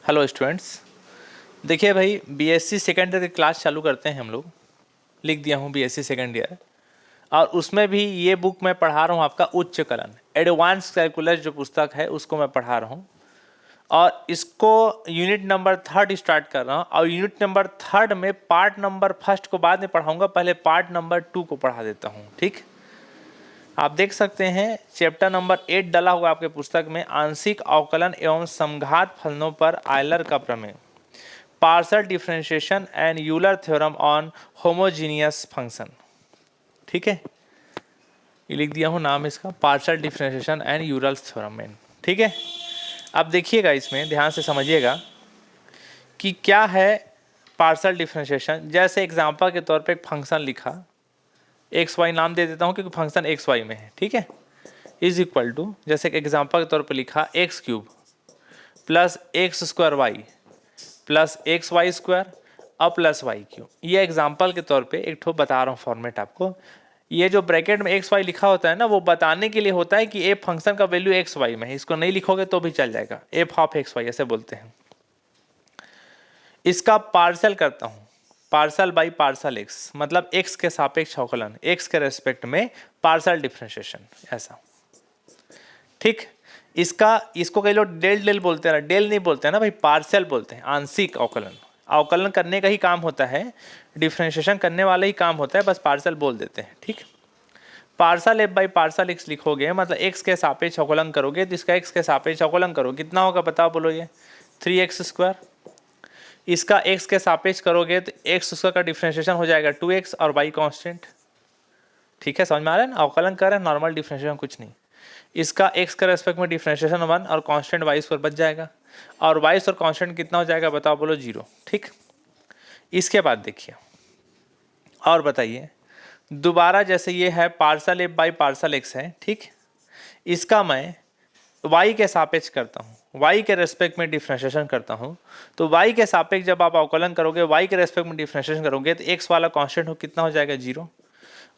Hello students, देखिए भाई BSc second year की क्लास चालू करते हैं हम लोग। लिख दिया हूँ बीएससी सेकेंड ईयर, और उसमें भी ये बुक मैं पढ़ा रहा हूँ आपका उच्च कलन एडवांस कैलकुलस जो पुस्तक है उसको मैं पढ़ा रहा हूँ। और इसको यूनिट नंबर 3 स्टार्ट कर रहा हूँ, और यूनिट नंबर 3 में पार्ट नंबर 1 को बाद में पढ़ाऊँगा, पहले पार्ट नंबर 2 को पढ़ा देता हूँ। ठीक, आप देख सकते हैं चैप्टर नंबर 8 डाला हुआ आपके पुस्तक में, आंशिक अवकलन एवं समघात फलनों पर आयलर का प्रमेय, partial differentiation and Euler theorem on homogeneous function. ठीक है, ये लिख दिया हूँ नाम इसका, partial differentiation and Euler theorem. ठीक है, अब देखिएगा इसमें ध्यान से समझिएगा कि क्या है पार्शियल डिफरेंशिएशन। जैसे एग्जांपल के तौर पे एक फंक्शन लिखा, एक्स वाई नाम दे देता हूँ क्योंकि फंक्शन एक्स वाई में है। ठीक है, इज इक्वल टू, जैसे एग्जांपल के तौर पे लिखा x cube plus x square y plus x y square अब प्लस वाई क्यूब। ये एग्जांपल के तौर पे एक ठो बता रहा हूँ फॉर्मेट आपको। ये जो ब्रैकेट में एक्स वाई लिखा होता है ना, वो बताने के लिए होता है कि ए फंक्शन का वैल्यू एक्स वाई में है। इसको नहीं लिखोगे तो भी चल जाएगा, एफ ऑफ एक्स वाई ऐसे बोलते हैं। इसका पार्सल करता हूँ, पार्सल बाई पार्सल एक्स, मतलब एक्स के सापेक्ष अवकलन, एक्स के रेस्पेक्ट में पार्सल डिफरेंशिएशन ऐसा। ठीक, इसको कई लोग डेल डेल बोलते हैं, डेल नहीं बोलते हैं ना भाई, पार्शियल बोलते हैं। आंशिक अवकलन, अवकलन करने का ही काम होता है, डिफरेंशिएशन करने वाला ही काम होता है, बस पार्शियल बोल देते हैं। ठीक, partial F by partial x लिखोगे, मतलब एक्स के सापेक्ष अवकलन करोगे तो इसका एक्स के सापेक्ष अवकलन करोगे, कितना होगा बताओ, बोलो ये 3x स्क्वायर। इसका एक्स के सापेक्ष करोगे तो एक्स स्क्वायर का डिफरेंशिएशन हो जाएगा 2x और y कांस्टेंट। ठीक है, समझ में आ रहा है ना, अवकलन कर रहे हैं, नॉर्मल डिफरेंशिएशन कुछ नहीं। इसका x के रेस्पेक्ट में डिफरेंशिएशन 1 और कांस्टेंट y स्क्वायर बच जाएगा, और y और कांस्टेंट कितना हो जाएगा बताओ, बोलो 0। ठीक, इसके बाद देखिए और बताइए, दोबारा जैसे ये है parcel f by partial x है। ठीक, इसका मैं y के सापेक्ष करता हूँ, y के रेस्पेक्ट में डिफरेंशिएशन करता हूँ, तो y के सापेक्ष जब आप अवकलन करोगे, y के रेस्पेक्ट में डिफरेंशिएशन करोगे तो x वाला कांस्टेंट हो कितना हो जाएगा 0,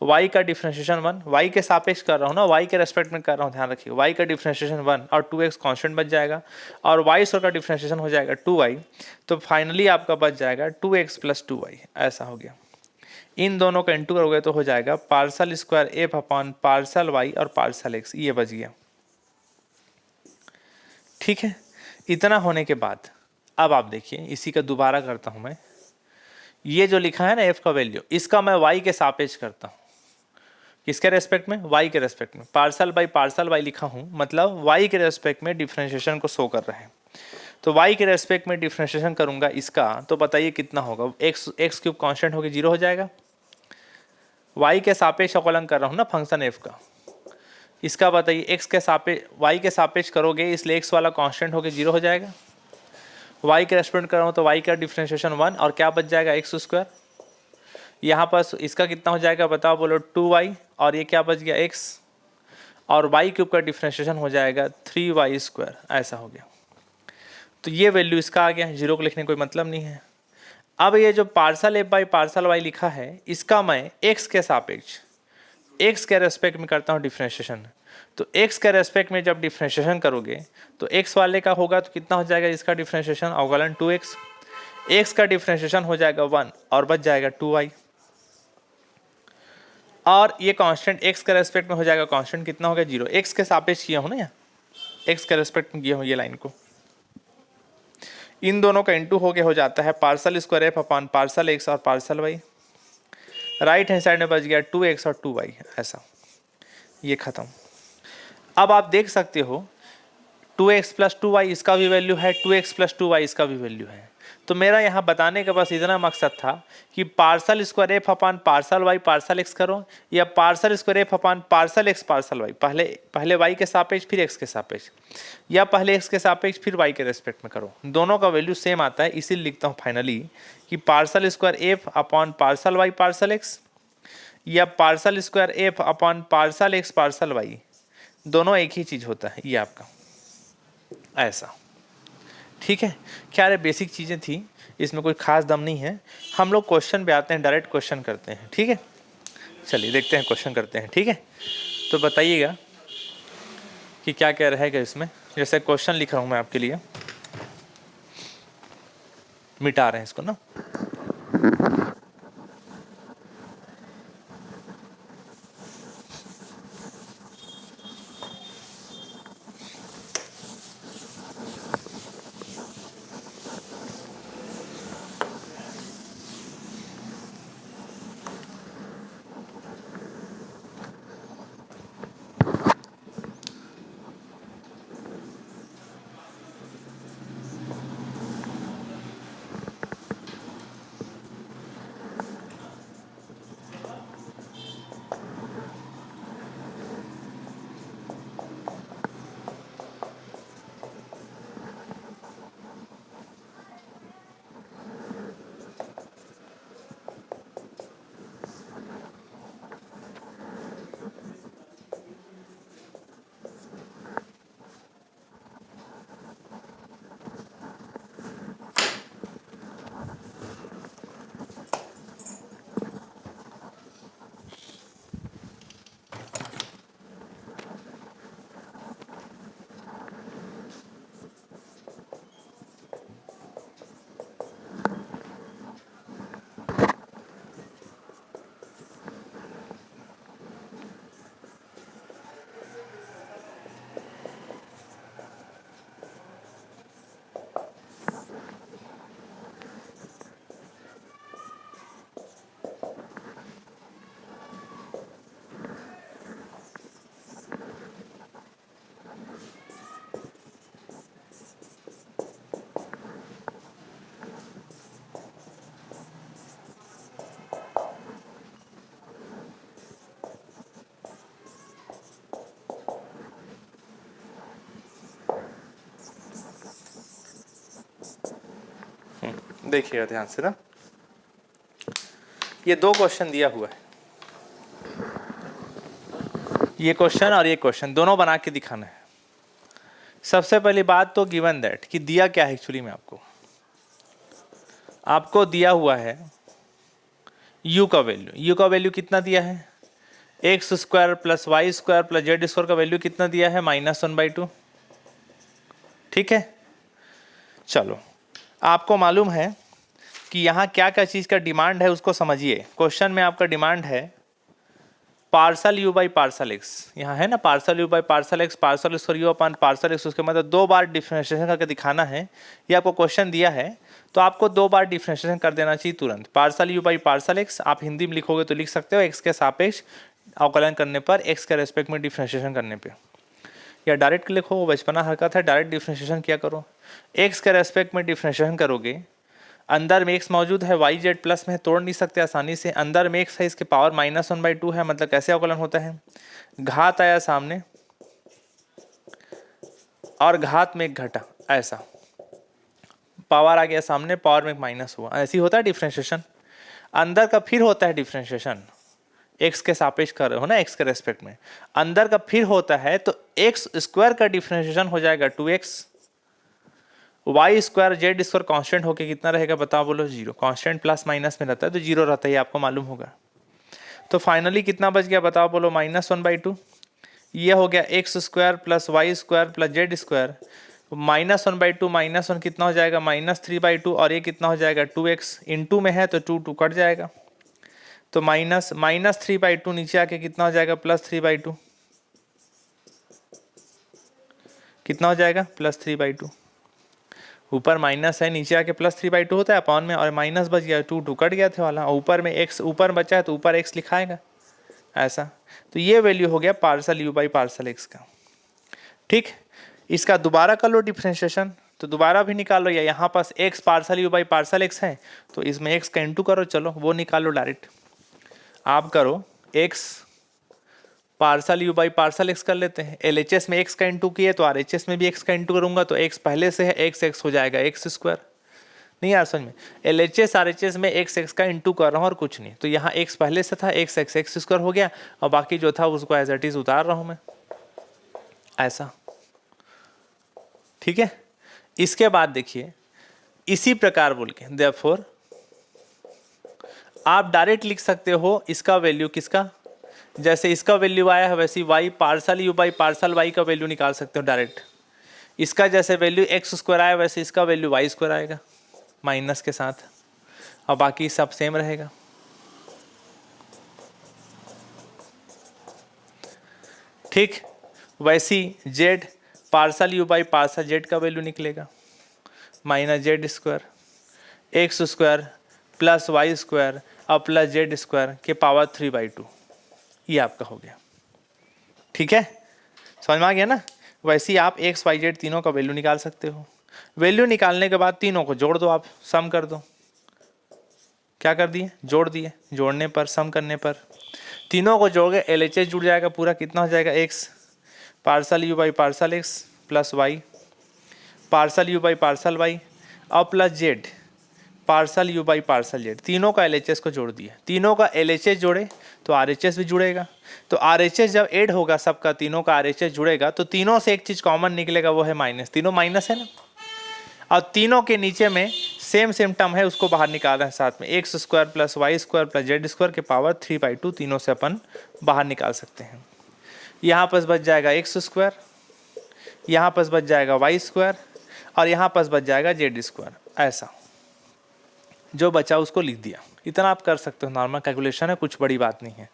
y का डिफरेंशिएशन 1, y के सापेक्ष कर रहा हूँ ना, y के रेस्पेक्ट में कर रहा हूँ, ध्यान रखिए, y का डिफरेंशिएशन 1 और 2x कांस्टेंट बच जाएगा, और y स्क्वायर का डिफरेंशिएशन हो जाएगा 2y, तो फाइनली आपका बच जाएगा 2x प्लस 2y ऐसा हो गया। इन दोनों का इंटू करोगे तो हो जाएगा partial square F upon partial Y और पार्सल एक्स, ये बच गया। ठीक है, इतना होने के बाद अब आप देखिए, इसी का दोबारा करता हूं मैं, ये जो लिखा है ना एफ का वैल्यू, इसका मैं वाई के सापेक्ष करता हूं, किसके रेस्पेक्ट में, वाई के रेस्पेक्ट में, पार्सल बाई पार्सल वाई लिखा हूं, मतलब वाई के रेस्पेक्ट में डिफरेंशिएशन को शो कर रहे हैं। तो वाई के रेस्पेक्ट में डिफरेंशिएशन करूंगा इसका, तो बताइए कितना होगा, एक्स क्यूब कांस्टेंट होकर 0 हो जाएगा। वाई के सापेक्ष अवकलन कर रहा हूं ना फंक्शन एफ का, इसका बताइए एक्स के सापेक्ष वाई के सापेक्ष करोगे, इसलिए एक्स वाला कांस्टेंट होकर 0 हो जाएगा। वाई के रेस्पेक्ट कर रहा हूँ तो वाई का डिफरेंशिएशन 1 और क्या बच जाएगा एक्स स्क्वायर। यहाँ पर इसका कितना हो जाएगा बताओ, बोलो 2y, और ये क्या बच गया x, और वाई क्यूब का डिफरेंशिएशन हो जाएगा 3y स्क्वायर ऐसा हो गया। तो ये वैल्यू इसका आ गया, 0 को लिखने कोई मतलब नहीं है। अब ये जो partial f by partial y लिखा है, इसका मैं x के सापेक्ष, x के रेस्पेक्ट में करता हूँ डिफरेंशिएशन, तो x के रेस्पेक्ट में जब डिफरेंशिएशन करोगे तो x वाले का होगा तो कितना हो जाएगा इसका डिफरेंशिएशन, अवकलन 2x, x का डिफरेंशिएशन हो जाएगा 1 और बच जाएगा 2y, और ये कांस्टेंट x के रेस्पेक्ट में हो जाएगा, कांस्टेंट कितना हो गया 0, x के सापेक्ष किया हूँ ना यहाँ, x के रेस्पेक्ट में किया हूँ ये लाइन को, इन दोनों का इंटू हो गया, हो जाता है partial square F upon partial X और partial Y, right hand side में बच गया 2x और 2y ऐसा, ये खत्म। अब आप देख सकते हो 2x प्लस 2y इसका भी वैल्यू है, 2x प्लस 2y इसका भी वैल्यू है। तो मेरा यहाँ बताने का बस इतना मकसद था कि partial square F upon partial Y partial x करो, या partial square F upon partial x partial y, पहले वाई के सापेक्ष फिर एक्स के सापेक्ष, या पहले एक्स के सापेक्ष फिर वाई के रेस्पेक्ट में करो, दोनों का वैल्यू सेम आता है। इसीलिए लिखता हूँ फाइनली कि partial square F upon partial Y partial X, या partial square F upon partial x partial Y, दोनों एक ही चीज़ होता है ये आपका ऐसा। ठीक है, क्या रे बेसिक चीज़ें थी, इसमें कोई खास दम नहीं है। हम लोग क्वेश्चन पे आते हैं, डायरेक्ट क्वेश्चन करते हैं। ठीक है, चलिए देखते हैं, क्वेश्चन करते हैं। ठीक है, तो बताइएगा कि क्या क्या रहेगा इसमें। जैसे क्वेश्चन लिख रहा हूँ मैं आपके लिए, मिटा रहे हैं इसको ना। देखिएगा ध्यान से ना, ये दो क्वेश्चन दिया हुआ है, ये क्वेश्चन और ये क्वेश्चन दोनों बना के दिखाना है। सबसे पहली बात तो गिवन दैट कि दिया क्या है एक्चुअली में, आपको दिया हुआ है u का वैल्यू, u का वैल्यू कितना दिया है, x square plus Y square plus Z square का वैल्यू कितना दिया है, -1/2। ठीक है, चलो आपको मालूम है कि यहाँ क्या क्या चीज़ का डिमांड है उसको समझिए। क्वेश्चन में आपका डिमांड है parcel u by partial x, यहाँ है ना parcel u by partial x, parcel square u upon parcel x, उसके मतलब 2 बार डिफरेंशिएशन करके दिखाना है। ये आपको क्वेश्चन दिया है तो आपको 2 बार डिफरेंशिएशन कर देना चाहिए तुरंत। Parcel u by partial x आप हिंदी में लिखोगे तो लिख सकते हो x के सापेक्ष अवकलन करने पर, x के रेस्पेक्ट में डिफरेंशिएशन करने पे, या डायरेक्ट लिखो, वो बचपना हरकत है, डायरेक्ट डिफरेंशिएशन किया करो। x के रेस्पेक्ट में डिफरेंशिएशन करोगे, अंदर में x मौजूद है, y z प्लस में तोड़ नहीं सकते आसानी से, अंदर में x है, इसके पावर -1/2 है, मतलब कैसे अवकलन होता है, घात आया सामने और घात में एक घटा, ऐसा पावर आ गया सामने, पावर में एक माइनस हुआ, ऐसी होता है डिफरेंशिएशन। अंदर का फिर होता है डिफरेंशिएशन, x के सापेक्ष कर रहे हो ना, x के रेस्पेक्ट में, अंदर का फिर होता है तो x स्क्वायर का डिफरेंशिएशन हो जाएगा 2x, y square z square constant होके कितना रहेगा बताओ, बोलो 0। कांस्टेंट प्लस माइनस में रहता है तो 0 रहता है, आपको मालूम होगा। तो फाइनली कितना बच गया बताओ, बोलो -1/2। ये हो गया x square plus Y square plus Z square, -1/2 -1 कितना हो जाएगा, -3/2, और ये कितना हो जाएगा 2x, इनटू में है तो 2 कट जाएगा, तो -3/2 नीचे आके कितना हो जाएगा, +3/2, कितना हो जाएगा +3/2, ऊपर माइनस है नीचे आके +3/2 होता है अपॉन में, और माइनस बच गया, 2 कट गया थे वाला, और ऊपर में x ऊपर बचा है तो ऊपर x लिखाएगा ऐसा। तो ये वैल्यू हो गया parcel u by partial x का। ठीक, इसका दोबारा कर लो डिफरेंशिएशन, तो दोबारा भी निकालो, या यहाँ पास x parcel u by partial x है तो इसमें x का इंटू करो, चलो वो निकालो डायरेक्ट। आप करो x parcel u by partial x कर लेते हैं, LHS में x का इंटू किए तो RHS में भी x का इंटू करूंगा, तो x पहले से है x हो जाएगा x स्क्वायर। नहीं यार समझ में, LHS RHS में x का इंटू कर रहा हूँ और कुछ नहीं, तो यहाँ x पहले से था, x स्क्वायर हो गया, और बाकी जो था उसको एज इट इज उतार रहा हूँ मैं ऐसा। ठीक है, इसके बाद देखिए इसी प्रकार बोल के देयरफॉर आप डायरेक्ट लिख सकते हो इसका वैल्यू किसका, जैसे इसका वैल्यू आया है वैसे y partial u by partial y का वैल्यू निकाल सकते हो डायरेक्ट। इसका जैसे वैल्यू x स्क्वायर आया वैसे इसका वैल्यू y स्क्वायर आएगा, माइनस के साथ, और बाकी सब सेम रहेगा। ठीक, वैसी z partial you by partial z का वैल्यू निकलेगा minus z square x square plus Y square और प्लस जेड स्क्वायर के पावर 3/2, ये आपका हो गया। ठीक है, समझ में आ गया ना। वैसे ही आप एक्स वाई जेड तीनों का वैल्यू निकाल सकते हो। वैल्यू निकालने के बाद तीनों को जोड़ दो, आप सम कर दो। क्या कर दिए, जोड़ दिए। जोड़ने पर, सम करने पर तीनों को जोड़ के LHS जुड़ जाएगा पूरा। कितना हो जाएगा, X partial you by partial x plus Y partial you by partial Y और plus Z partial you by partial Z. तीनों का LHS को जोड़ दिए। तीनों का LHS जोड़े तो RHS भी जुड़ेगा। तो RHS जब ऐड होगा सबका, तीनों का RHS जुड़ेगा तो तीनों से एक चीज़ कॉमन निकलेगा, वो है माइनस। तीनों माइनस है ना, और तीनों के नीचे में सेम टर्म है, उसको बाहर निकाल रहे हैं साथ में। X square plus Y square plus Z square के पावर 3/2 तीनों से अपन बाहर निकाल सकते हैं। यहाँ पर बच जाएगा एक्स स्क्वायर, यहाँ पर बच जाएगा वाई स्क्वायर और यहाँ पर बच जाएगा जेड स्क्वायर। ऐसा जो बचा उसको लिख दिया। इतना आप कर सकते हो, नॉर्मल कैलकुलेशन है, कुछ बड़ी बात नहीं है।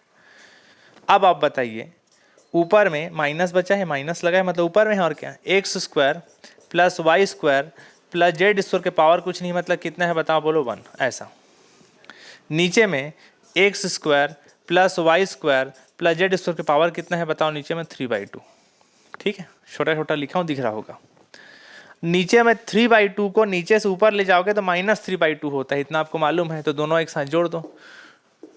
अब आप बताइए, ऊपर में माइनस बचा है, माइनस लगा है मतलब ऊपर में है, और क्या, x square plus Y square plus Z square के पावर कुछ नहीं, मतलब कितना है बताओ, बोलो 1। ऐसा नीचे में x square plus Y square plus Z square के पावर कितना है बताओ, नीचे में 3/2। ठीक है, छोटा छोटा लिखा हूँ, दिख रहा होगा। नीचे में 3/2 को नीचे से ऊपर ले जाओगे तो -3/2 होता है, इतना आपको मालूम है। तो दोनों एक साथ जोड़ दो।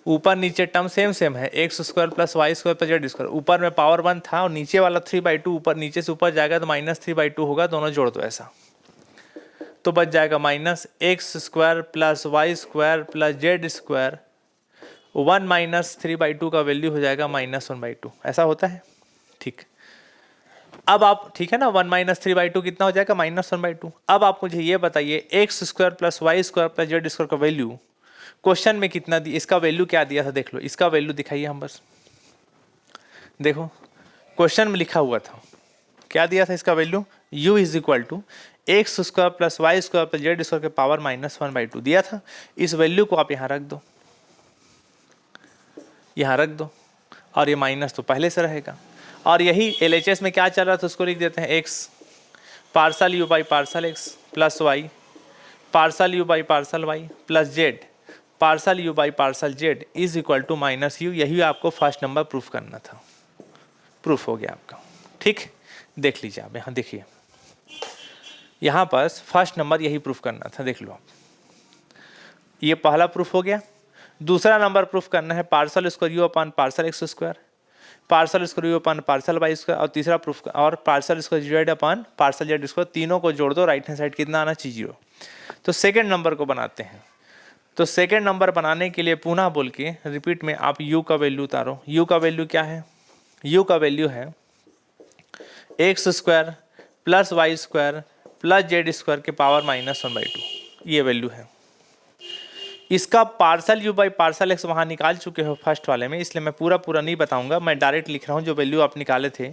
ऊपर नीचे टर्म सेम है, x square plus Y square plus Z square. ऊपर में पावर 1 था और नीचे वाला 3/2 ऊपर, नीचे से ऊपर जाएगा तो -3/2 होगा। दोनों जोड़ दो ऐसा, तो बच जाएगा minus x square plus Y square plus Z square 1 - 3/2 का वैल्यू हो जाएगा -1/2। ऐसा होता है। ठीक, अब आप, ठीक है ना, 1 - 3/2 कितना हो जाएगा, -1/2। अब आप मुझे ये बताइए, x square plus Y square plus Z square का वैल्यू क्वेश्चन में कितना दिया, इसका वैल्यू क्या दिया था, देख लो। इसका वैल्यू दिखाइए हम, बस देखो क्वेश्चन में लिखा हुआ था, क्या दिया था इसका value, u is equal to x square plus Y square plus Z square के पावर -1/2 दिया था। इस वैल्यू को आप यहाँ रख दो, यहाँ रख दो, और ये माइनस तो पहले से रहेगा। और यही LHS में क्या चल रहा था उसको लिख देते हैं, x partial you by partial x plus Y partial you by partial y plus Z partial you by partial z is equal to -u। यही आपको फर्स्ट नंबर प्रूफ करना था। प्रूफ हो गया आपका। ठीक, देख लीजिए आप, यहाँ देखिए, यहाँ पर फर्स्ट नंबर यही प्रूफ करना था, देख लो आप। ये पहला प्रूफ हो गया। दूसरा नंबर प्रूफ करना है partial square you upon partial x square partial square you upon partial y square, और तीसरा प्रूफ और partial square z upon partial Z square. तीनों को जोड़ दो, राइट हैंड साइड कितना आना चाहिए 0। तो सेकेंड नंबर को बनाते हैं। तो सेकेंड नंबर बनाने के लिए पुनः बोल के रिपीट में आप u का वैल्यू उतारो। u का वैल्यू क्या है, u का वैल्यू है x square plus Y square plus Z square के पावर -1/2, ये वैल्यू है। इसका partial you by partial x वहाँ निकाल चुके हो फर्स्ट वाले में, इसलिए मैं पूरा नहीं बताऊंगा, मैं डायरेक्ट लिख रहा हूँ जो वैल्यू आप निकाले थे,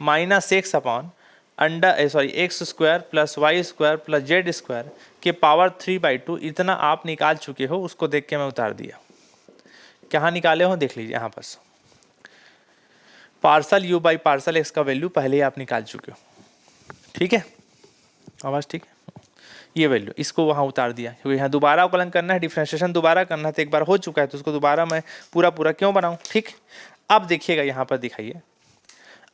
-x upon X square plus Y square plus Z square के पावर 3/2। इतना आप निकाल चुके हो, उसको देख के मैं उतार दिया। कहाँ निकाले हो देख लीजिए, यहाँ पर parcel you by partial x का वैल्यू पहले ही आप निकाल चुके हो। ठीक है, आवाज़ ठीक है, ये वैल्यू इसको वहाँ उतार दिया, क्योंकि यहाँ दोबारा अवकलन करना है, डिफरेंशिएशन दोबारा करना है। तो एक बार हो चुका है तो उसको दोबारा मैं पूरा क्यों बनाऊँ। ठीक, अब देखिएगा यहाँ पर दिखाइए,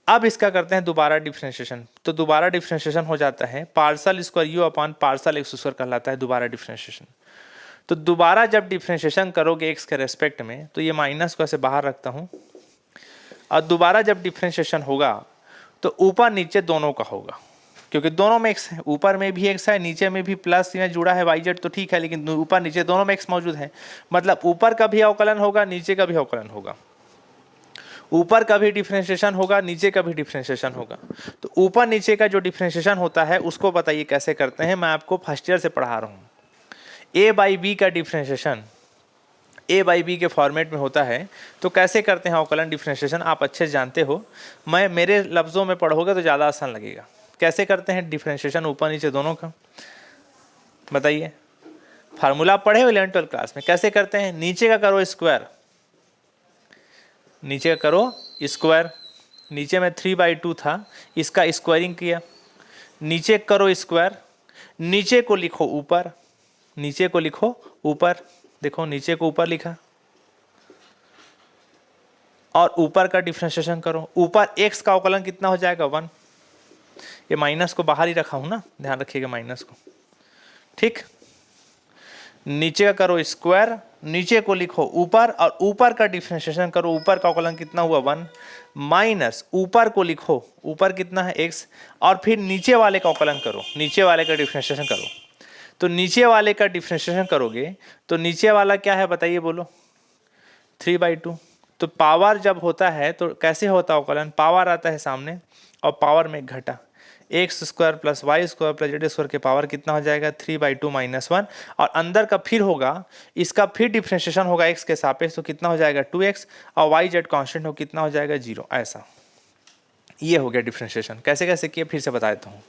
अब इसका करते हैं दोबारा डिफरेंशिएशन। तो दोबारा डिफरेंशिएशन हो जाता है partial square you upon partial x square कहलाता है दोबारा डिफरेंशिएशन। तो दोबारा जब डिफरेंशिएशन करोगे एक्स के रेस्पेक्ट में, तो ये माइनस को ऐसे बाहर रखता हूँ, और दोबारा जब डिफरेंशिएशन होगा तो ऊपर नीचे दोनों का होगा, क्योंकि दोनों में एक्स है, ऊपर में भी एक्स है, नीचे में भी प्लस में जुड़ा है वाई जेड, तो ठीक है, लेकिन ऊपर नीचे दोनों में एक्स मौजूद है, मतलब ऊपर का भी अवकलन होगा, नीचे का भी अवकलन होगा। ऊपर का भी डिफरेंशिएशन होगा, नीचे का भी डिफरेंशिएशन होगा। तो ऊपर नीचे का जो डिफरेंशिएशन होता है उसको बताइए कैसे करते हैं, मैं आपको फर्स्ट ईयर से पढ़ा रहा हूँ। ए बाई बी का डिफरेंशिएशन ए बाई बी के फॉर्मेट में होता है। तो कैसे करते हैं अवकलन डिफरेंशिएशन, आप अच्छे से जानते हो, मैं मेरे लफ्ज़ों में पढ़ोगे तो ज़्यादा आसान लगेगा। कैसे करते हैं डिफरेंशिएशन ऊपर नीचे दोनों का, बताइए। फार्मूला पढ़े हो 11th-12th क्लास में, कैसे करते हैं, नीचे का करो स्क्वायर, नीचे का करो स्क्वायर, नीचे में 3/2 था, इसका स्क्वायरिंग किया, नीचे करो स्क्वायर, नीचे को लिखो ऊपर, नीचे को लिखो ऊपर, देखो नीचे को ऊपर लिखा, और ऊपर का डिफरेंशिएशन करो, ऊपर x का अवकलन कितना हो जाएगा 1, ये माइनस को बाहर ही रखा हूं ना, ध्यान रखिएगा माइनस को, ठीक। नीचे का करो स्क्वायर, नीचे को लिखो ऊपर, और ऊपर का डिफरेंशिएशन करो, ऊपर का अवकलन कितना हुआ 1, माइनस ऊपर को लिखो, ऊपर कितना है x, और फिर नीचे वाले का अवकलन करो, नीचे वाले का डिफरेंशिएशन करो। तो नीचे वाले का डिफरेंशिएशन करोगे तो नीचे वाला क्या है बताइए, बोलो 3/2। तो पावर जब होता है तो कैसे होता है अवकलन, पावर आता है सामने और पावर में घटा, x square plus Y square plus Z square के पावर कितना हो जाएगा 3/2 - 1, और अंदर का फिर होगा, इसका फिर डिफरेंशिएशन होगा एक्स के सापेक्ष, तो कितना हो जाएगा 2x, और वाई जेड कॉन्स्टेंट हो कितना हो जाएगा 0, ऐसा। ये हो गया डिफरेंशिएशन। कैसे कैसे किए फिर से बता देता हूँ।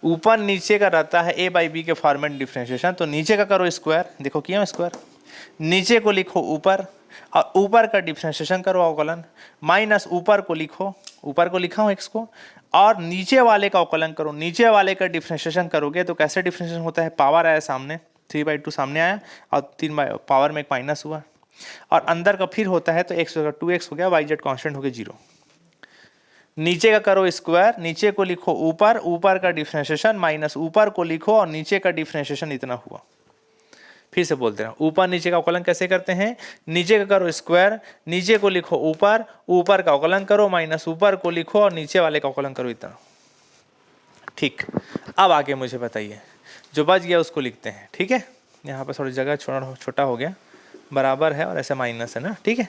ऊपर नीचे का रहता है a/b के फॉर्मेट डिफरेंशिएशन, तो नीचे का करो स्क्वायर, देखो किया स्क्वायर, नीचे को लिखो ऊपर, और ऊपर का डिफरेंशिएशन करो अवकलन, माइनस ऊपर को लिखो, ऊपर को लिखा हूँ x को, और नीचे वाले का अवकलन करो, नीचे वाले का डिफरेंशिएशन करोगे तो कैसे डिफरेंशिएशन होता है, पावर आया सामने 3/2 सामने आया, और 3 पावर में एक माइनस हुआ, और अंदर का फिर होता है तो x होगा 2x हो गया, वाई जेड कॉन्स्टेंट हो गया 0। नीचे का करो स्क्वायर, नीचे को लिखो ऊपर, ऊपर का डिफरेंशिएशन माइनस ऊपर को लिखो, और नीचे का डिफरेंशिएशन इतना हुआ। फिर से बोलते हैं, ऊपर नीचे का अवकलन कैसे करते हैं, नीचे का करो स्क्वायर, नीचे को लिखो ऊपर, ऊपर का अवकलन करो माइनस ऊपर को लिखो, और नीचे वाले का अवकलन करो इतना, ठीक। अब आगे मुझे बताइए, जो बच गया उसको लिखते हैं, ठीक है। यहाँ पर थोड़ी जगह छोटा हो गया, बराबर है और ऐसे माइनस है ना, ठीक है।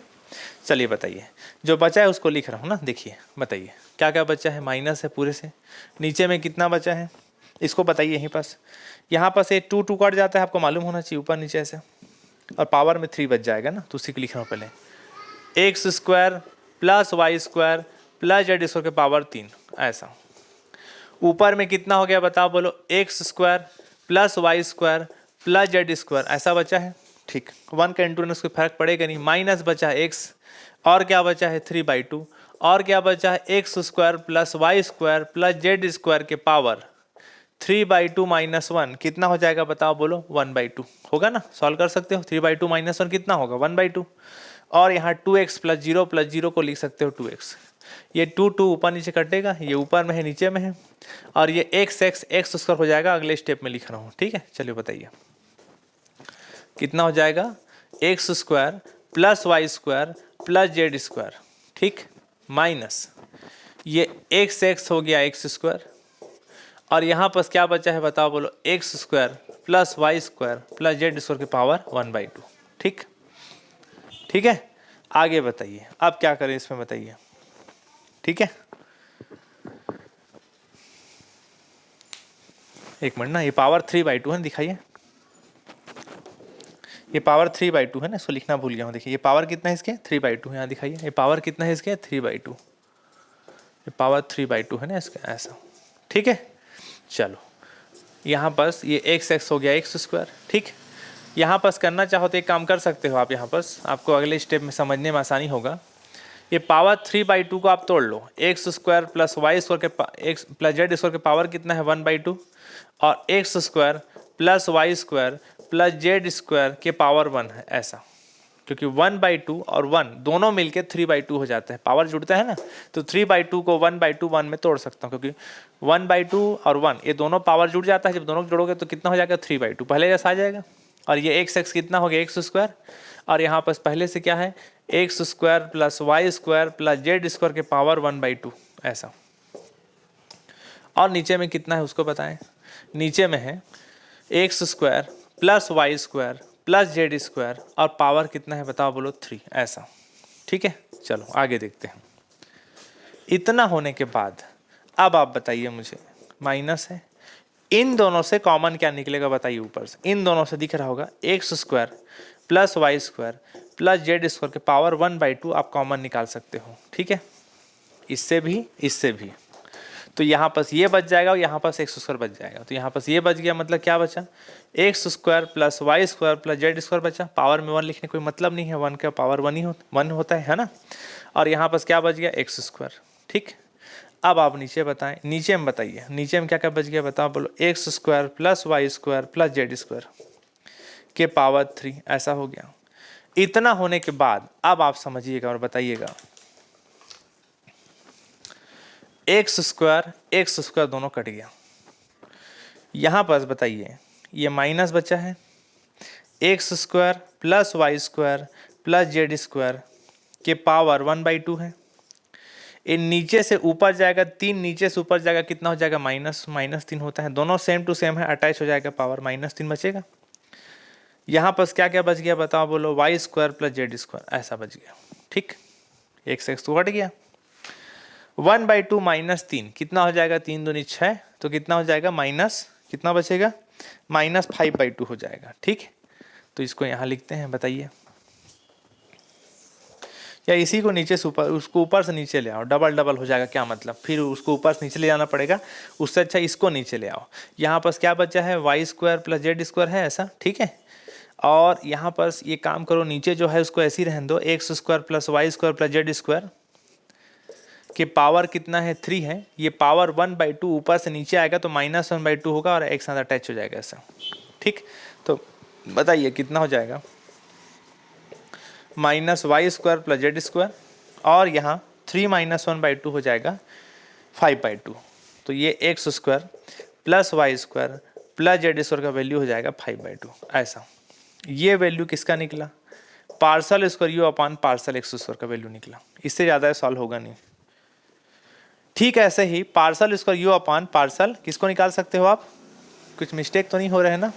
चलिए बताइए, जो बचा है उसको लिख रहा हूँ ना, देखिए बताइए क्या क्या बचा है, माइनस है पूरे से, नीचे में कितना बचा है इसको बताइए, यहीं पास, यहाँ पास ये 2 कट जाता है, आपको मालूम होना चाहिए ऊपर नीचे ऐसे, और पावर में 3 बच जाएगा ना, तो उसी को लिख रहा हूँ पहले, x square plus Y square plus Z square के पावर 3, ऐसा। ऊपर में कितना हो गया बताओ, बोलो x square plus Y square plus Z square, ऐसा बचा है, ठीक। 1 का इंटू उसको फर्क पड़ेगा नहीं, माइनस बचा है x, और क्या बचा है 3/2, और क्या बचा है x square plus Y square plus Z square के पावर 3/2 - 1 कितना हो जाएगा बताओ, बोलो 1/2 होगा ना, सॉल्व कर सकते हो। 3/2 - 1 कितना होगा 1/2, और यहाँ 2x प्लस 0 को लिख सकते हो 2x, ये 2 ऊपर नीचे कटेगा, ये ऊपर में है नीचे में है, और ये x स्क्वायर हो जाएगा, अगले स्टेप में लिख रहा हूँ, ठीक है। चलिए बताइए कितना हो जाएगा, x square plus Y square plus Z square, ठीक, माइनस ये x हो गया एक्स स्क्वायर, और यहाँ पर क्या बचा है बताओ, बोलो x square plus Y square plus Z square की पावर 1/2, ठीक, ठीक है। आगे बताइए अब क्या करें इसमें बताइए, ठीक है। एक मिनट ना, ये पावर 3/2 है, दिखाइए, ये पावर 3/2 है ना, इसको लिखना भूल गया हूँ, देखिए ये पावर कितना है इसके 3/2, यहाँ दिखाइए, ये पावर कितना है इसके 3/2, ये पावर 3/2 है ना इसका, ऐसा, ठीक है। चलो यहाँ पास ये x हो गया एक्स स्क्वायर, ठीक। यहाँ पास करना चाहो तो एक काम कर सकते हो आप, यहाँ पास आपको अगले स्टेप में समझने में आसानी होगा। ये पावर 3/2 को आप तोड़ लो, X square plus Y square के एक्स प्लस जेड स्क्वायर के पावर कितना है 1/2, और X square plus Y square plus Z square के पावर 1 है, ऐसा, क्योंकि 1/2 और 1 दोनों मिलके 3/2 हो जाता है, पावर जुड़ता है ना, तो 3/2 को 1/2 1 में तोड़ सकता हूँ, क्योंकि 1/2 और 1 ये दोनों पावर जुड़ जाता है, जब दोनों जोड़ोगे तो कितना हो जाएगा 3/2, पहले जैसा आ जाएगा। और ये x कितना हो गया एक्स स्क्वायर, और यहाँ पर पहले से क्या है x square plus Y square plus Z square के पावर 1/2, ऐसा। और नीचे में कितना है उसको बताएं, नीचे में है x square plus Y square plus Z square, और पावर कितना है बताओ, बोलो 3, ऐसा, ठीक है। चलो आगे देखते हैं। इतना होने के बाद अब आप बताइए मुझे, माइनस है, इन दोनों से कॉमन क्या निकलेगा बताइए, ऊपर से इन दोनों से दिख रहा होगा x square plus Y square plus Z square के पावर 1/2 आप कॉमन निकाल सकते हो, ठीक है, इससे भी इससे भी। तो यहाँ पास ये बच जाएगा और यहाँ पास एक्स स्क्वायर बच जाएगा। तो यहाँ पास ये बच गया, मतलब क्या बचा, x square plus Y square plus Z square बचा। पावर में 1 लिखने कोई मतलब नहीं है, 1 का पावर 1 होता है ना। और यहाँ पास क्या बच गया, एक्स स्क्वायर। ठीक, अब आप नीचे बताएं, नीचे में बताइए, नीचे में क्या क्या बच गया बताओ, बोलो। X square plus Y square plus Z square के पावर 3, ऐसा हो गया। इतना होने के बाद अब आप समझिएगा और बताइएगा, एक्स स्क्वायर दोनों कट गया। यहाँ पर बताइए, ये माइनस बचा है, x square plus Y square plus Z square के पावर 1/2 है। ये नीचे से ऊपर जाएगा 3, नीचे से ऊपर जाएगा कितना हो जाएगा, -3 होता है। दोनों सेम टू सेम है, अटैच हो जाएगा, पावर -3 बचेगा। यहाँ पर क्या क्या बच गया बताओ, बोलो। Y square plus Z square, ऐसा बच गया। ठीक, एक्स तो कट गया। 1/2 -3 कितना हो जाएगा, 3 दूनी 6, तो कितना हो जाएगा, माइनस कितना बचेगा, -5/2 हो जाएगा। ठीक, तो इसको यहाँ लिखते हैं, बताइए। या इसी को नीचे से ऊपर, उसको ऊपर से नीचे ले आओ, डबल डबल हो जाएगा, क्या मतलब, फिर उसको ऊपर से नीचे ले जाना पड़ेगा, उससे अच्छा इसको नीचे ले आओ। यहाँ पर क्या बचा है, y square plus Z square है, ऐसा। ठीक है, और यहाँ पर ये काम करो, नीचे जो है उसको ऐसे ही रहने दो, x square plus Y square plus Z square के पावर कितना है, 3 है। ये पावर 1/2 ऊपर से नीचे आएगा तो -1/2 होगा और एक साथ अटैच हो जाएगा, ऐसा। ठीक, तो बताइए कितना हो जाएगा, -y square plus Z square, और यहाँ 3 - 1/2 हो जाएगा 5/2। तो ये X square plus Y square plus Z square का वैल्यू हो जाएगा 5/2, ऐसा। ये वैल्यू किसका निकला, partial square you upon partial x square का वैल्यू निकला। इससे ज़्यादा सॉल्व होगा नहीं। ठीक है, ऐसे ही partial square you upon partial किसको निकाल सकते हो आप, कुछ मिस्टेक तो नहीं हो रहे हैं ना।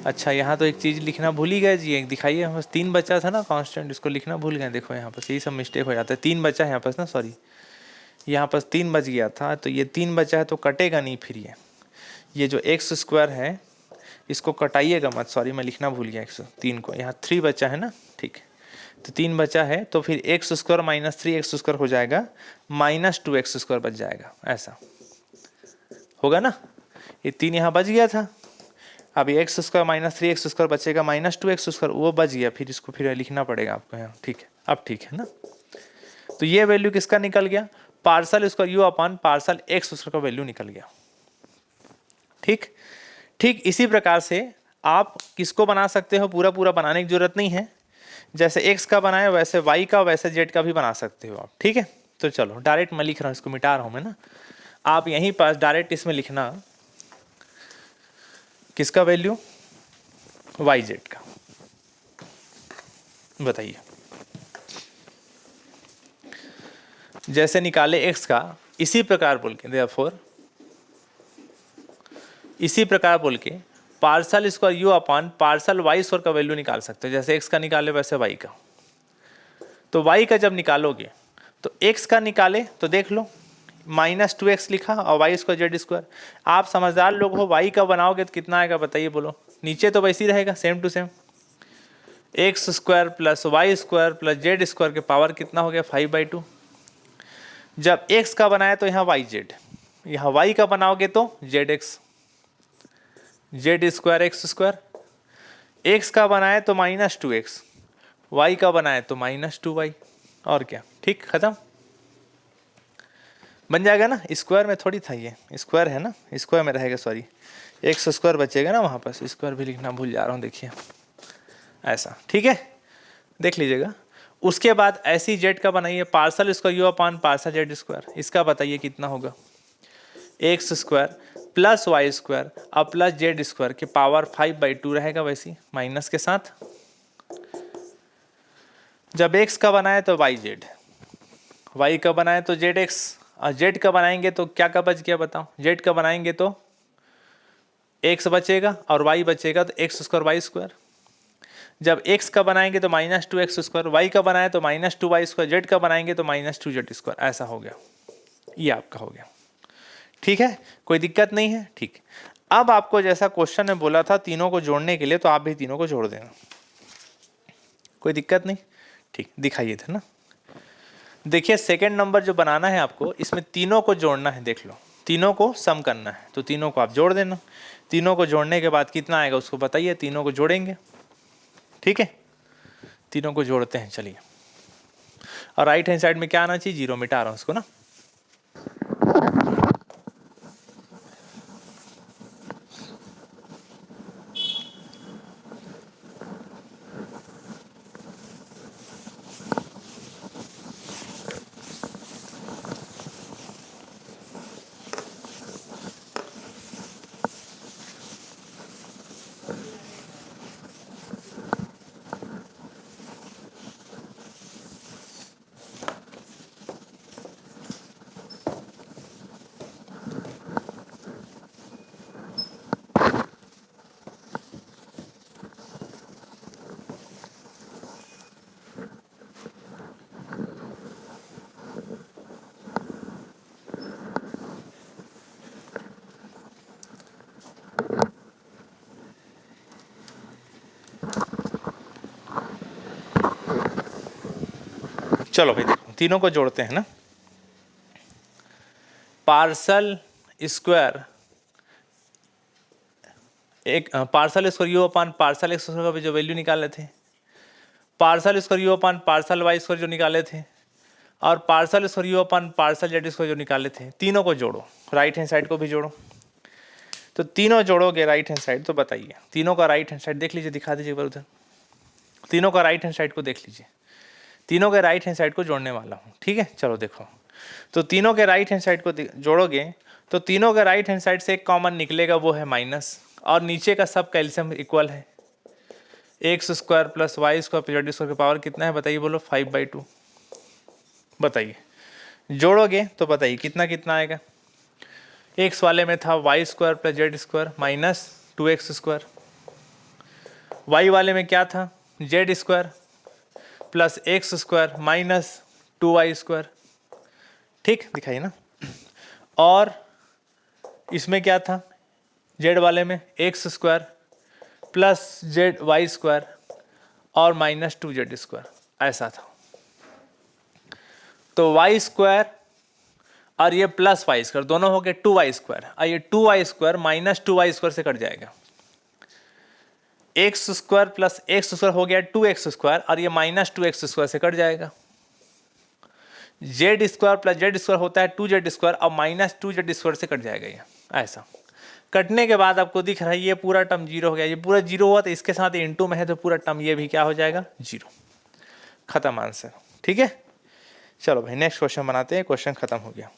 अच्छा, यहाँ तो एक चीज़ लिखना भूल ही गए जी, एक दिखाइए। बस 3 बचा था ना कांस्टेंट, इसको लिखना भूल गए। देखो यहाँ पर यही सब मिस्टेक हो जाता है, 3 बचा है यहाँ पर ना, सॉरी, यहाँ पर 3 बच गया था, तो ये 3 बचा है तो कटेगा नहीं। फिर ये जो एक्स स्क्वायर है इसको कटाइएगा मत, सॉरी मैं लिखना भूल गया, 103 को, यहाँ 3 बचा है ना। ठीक, तो 3 बचा है, तो फिर एक्स स्क्वायर -3x स्क्वायर हो जाएगा, -2x स्क्वायर बच जाएगा, ऐसा होगा ना। ये 3 यहाँ बच गया था, अब एक्स स्क्वायर -3x स्क्वायर बचेगा, -2x स्क्वायर वो बच गया, फिर इसको फिर लिखना पड़ेगा आपको यहाँ। ठीक है, अब ठीक है ना। तो ये वैल्यू किसका निकल गया, parcel square you upon partial x square का वैल्यू निकल गया। ठीक, ठीक इसी प्रकार से आप किसको बना सकते हो, पूरा पूरा बनाने की जरूरत नहीं है। जैसे x का बनाए वैसे y का, वैसे z का भी बना सकते हो आप। ठीक है, तो चलो डायरेक्ट मैं लिख रहा हूँ, इसको मिटा रहा हूँ मैं ना। आप यहीं पास डायरेक्ट इसमें लिखना किसका वैल्यू, y z का। बताइए, जैसे निकाले x का, इसी प्रकार बोल के, देयरफॉर इसी प्रकार बोल के partial square you upon partial y square का वैल्यू निकाल सकते हो। जैसे एक्स का निकाले वैसे वाई का। तो वाई का जब निकालोगे तो एक्स का निकाले तो देख लो -2x लिखा और वाई स्क्वायर जेड स्क्वायर। आप समझदार लोग हो, वाई का बनाओगे तो कितना आएगा बताइए, बोलो। नीचे तो वैसे ही रहेगा, same to same, x square plus Y square plus Z square के पावर कितना हो गया, 5/2। जब एक्स का बनाया तो यहाँ वाई जेड, यहाँ वाई का बनाओगे तो Z x, Z square x square. X का बनाए तो -2x, वाई का बनाए तो -2y, और क्या। ठीक, खत्म, बन जाएगा ना। स्क्वायर में थोड़ी था, ये स्क्वायर है ना, स्क्वायर में रहेगा, सॉरी एक्स स्क्वायर बचेगा ना, वहाँ पर स्क्वायर भी लिखना भूल जा रहा हूँ, देखिए ऐसा। ठीक है, देख लीजिएगा। उसके बाद ऐसी जेड का बनाइए, partial square you upon partial Z square. इसका बताइए कितना होगा, x square plus Y square और प्लस जेड स्क्वायर के पावर 5/2 रहेगा, वैसी माइनस के साथ। जब एक्स का बनाए तो वाई जेड, वाई का बनाए तो जेड एक्स, और जेड का बनाएंगे तो क्या का बच गया बताओ, जेड का बनाएंगे तो एक्स बचेगा और वाई बचेगा तो एक्स स्क्वायर वाई स्क्वायर। जब एक्स का बनाएंगे तो -2x स्क्वायर, वाई का बनाए तो -2y स्क्वायर, जेड का बनाएंगे तो -2z स्क्वायर, ऐसा हो गया। ये आपका हो गया। ठीक है, कोई दिक्कत नहीं है। ठीक, अब आपको जैसा क्वेश्चन में बोला था तीनों को जोड़ने के लिए, तो आप भी तीनों को जोड़ देना, कोई दिक्कत नहीं। ठीक, दिखाइए थे ना, देखिए सेकंड नंबर जो बनाना है आपको, इसमें तीनों को जोड़ना है, देख लो तीनों को सम करना है, तो तीनों को आप जोड़ देना। तीनों को जोड़ने के बाद कितना आएगा उसको बताइए, तीनों को जोड़ेंगे, ठीक है। तीनों को जोड़ते हैं, चलिए। और राइट हैंड साइड में क्या आना चाहिए, 0, मिटा रहा हूँ उसको ना। चलो भाई देखो, तीनों को जोड़ते हैं ना। पार्सल स्क्वायर, एक partial square you upon partial x square का जो वैल्यू निकाले थे, partial square you upon partial y square जो निकाले थे, और partial square you upon partial Z square जो निकाले थे, तीनों को जोड़ो, राइट हैंड साइड को भी जोड़ो। तो तीनों जोड़ोगे राइट हैंड साइड, तो बताइए तीनों का राइट हैंड साइड देख लीजिए, दिखा दीजिए एक बार उधर। तीनों का राइट हैंड साइड को देख लीजिए, तीनों के राइट हैंड साइड को जोड़ने वाला हूँ, ठीक है। चलो देखो, तो तीनों के राइट हैंड साइड को जोड़ोगे तो तीनों के राइट हैंड साइड से एक कॉमन निकलेगा, वो है माइनस, और नीचे का सब कैल्शियम इक्वल है। X square plus Y square plus Z square की पावर कितना है बताइए, बोलो 5/2। बताइए जोड़ोगे तो बताइए कितना कितना आएगा। एक्स वाले में था y square plus Z square minus 2x square, y वाले में क्या था, z square plus x square minus 2y square, ठीक दिखाइए ना। और इसमें क्या था, जेड वाले में x square plus z y square और माइनस 2z स्क्वायर, ऐसा था। तो वाई स्क्वायर और ये प्लस वाई स्क्वायर दोनों हो गए 2y स्क्वायर, और ये 2y square minus 2y square से कट जाएगा। X square plus x square हो गया 2x स्क्वायर, और ये माइनस 2x स्क्वायर से कट जाएगा। Z square plus Z square होता है 2z स्क्वायर, और माइनस 2z स्क्वायर से कट जाएगा ये, ऐसा। कटने के बाद आपको दिख रहा है ये पूरा टर्म जीरो हो गया, ये पूरा जीरो हुआ तो इसके साथ इनटू में है तो पूरा टर्म ये भी क्या हो जाएगा, जीरो, खत्म आंसर, ठीक है। चलो भाई नेक्स्ट क्वेश्चन बनाते हैं, क्वेश्चन खत्म हो गया।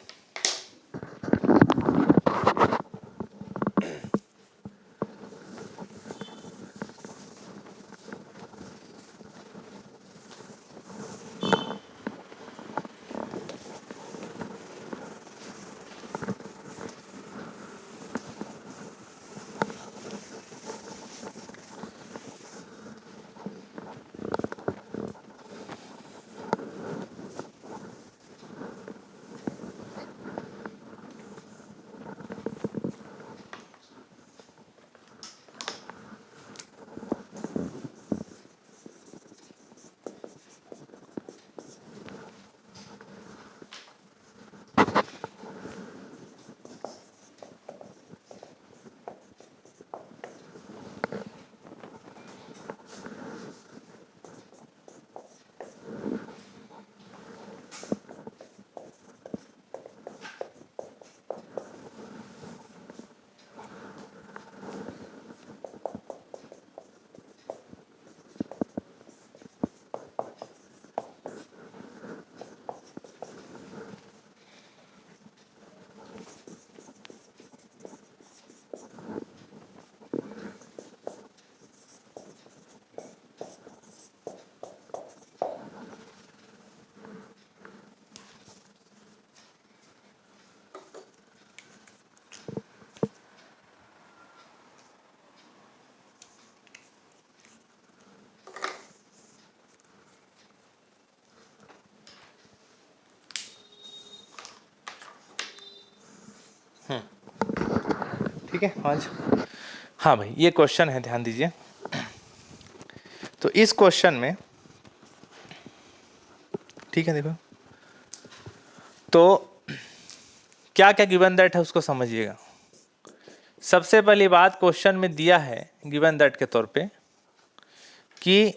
ठीक है आज, हाँ भाई ये क्वेश्चन है, ध्यान दीजिए। तो इस क्वेश्चन में, ठीक है देखो, तो क्या क्या गिवन दैट है उसको समझिएगा। सबसे पहली बात क्वेश्चन में दिया है गिवन दैट के तौर पे कि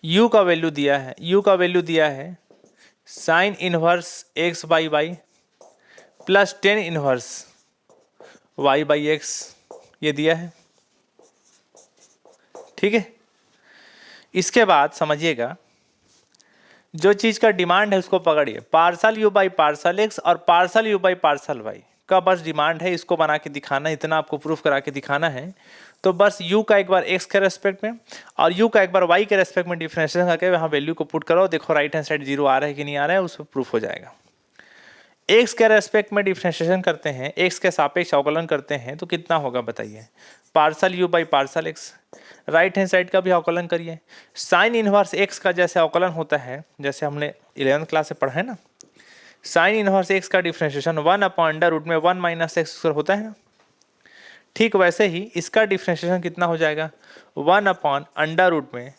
u का वैल्यू दिया है, u का वैल्यू दिया है sine inverse x by y plus tan inverse y by x, ये दिया है, ठीक है। इसके बाद समझिएगा, जो चीज़ का डिमांड है उसको पकड़िए, parcel u by partial x और parcel u by partial y का बस डिमांड है, इसको बना के दिखाना, इतना आपको प्रूफ करा के दिखाना है। तो बस u का एक बार x के रेस्पेक्ट में और u का एक बार y के रेस्पेक्ट में डिफरेंशिएशन करके वहाँ वैल्यू को पुट करो, देखो राइट हैंड साइड जीरो आ रहा है कि नहीं आ रहा है, उस पर प्रूफ हो जाएगा। x के रेस्पेक्ट में डिफरेंशिएशन करते हैं, x के सापेक्ष अवकलन करते हैं तो कितना होगा बताइए, parcel u by partial x। Right hand side का भी अवकलन करिए, साइन इनवर्स x का जैसे अवकलन होता है, जैसे हमने 11th क्लास से पढ़ा है ना, साइन इनवर्स x का डिफरेंशिएशन 1 अपॉन अंडर रूट में 1 माइनस एक्स स्क्वायर होता है ना, ठीक वैसे ही इसका डिफरेंशिएशन कितना हो जाएगा, 1 अपॉन अंडर रूट में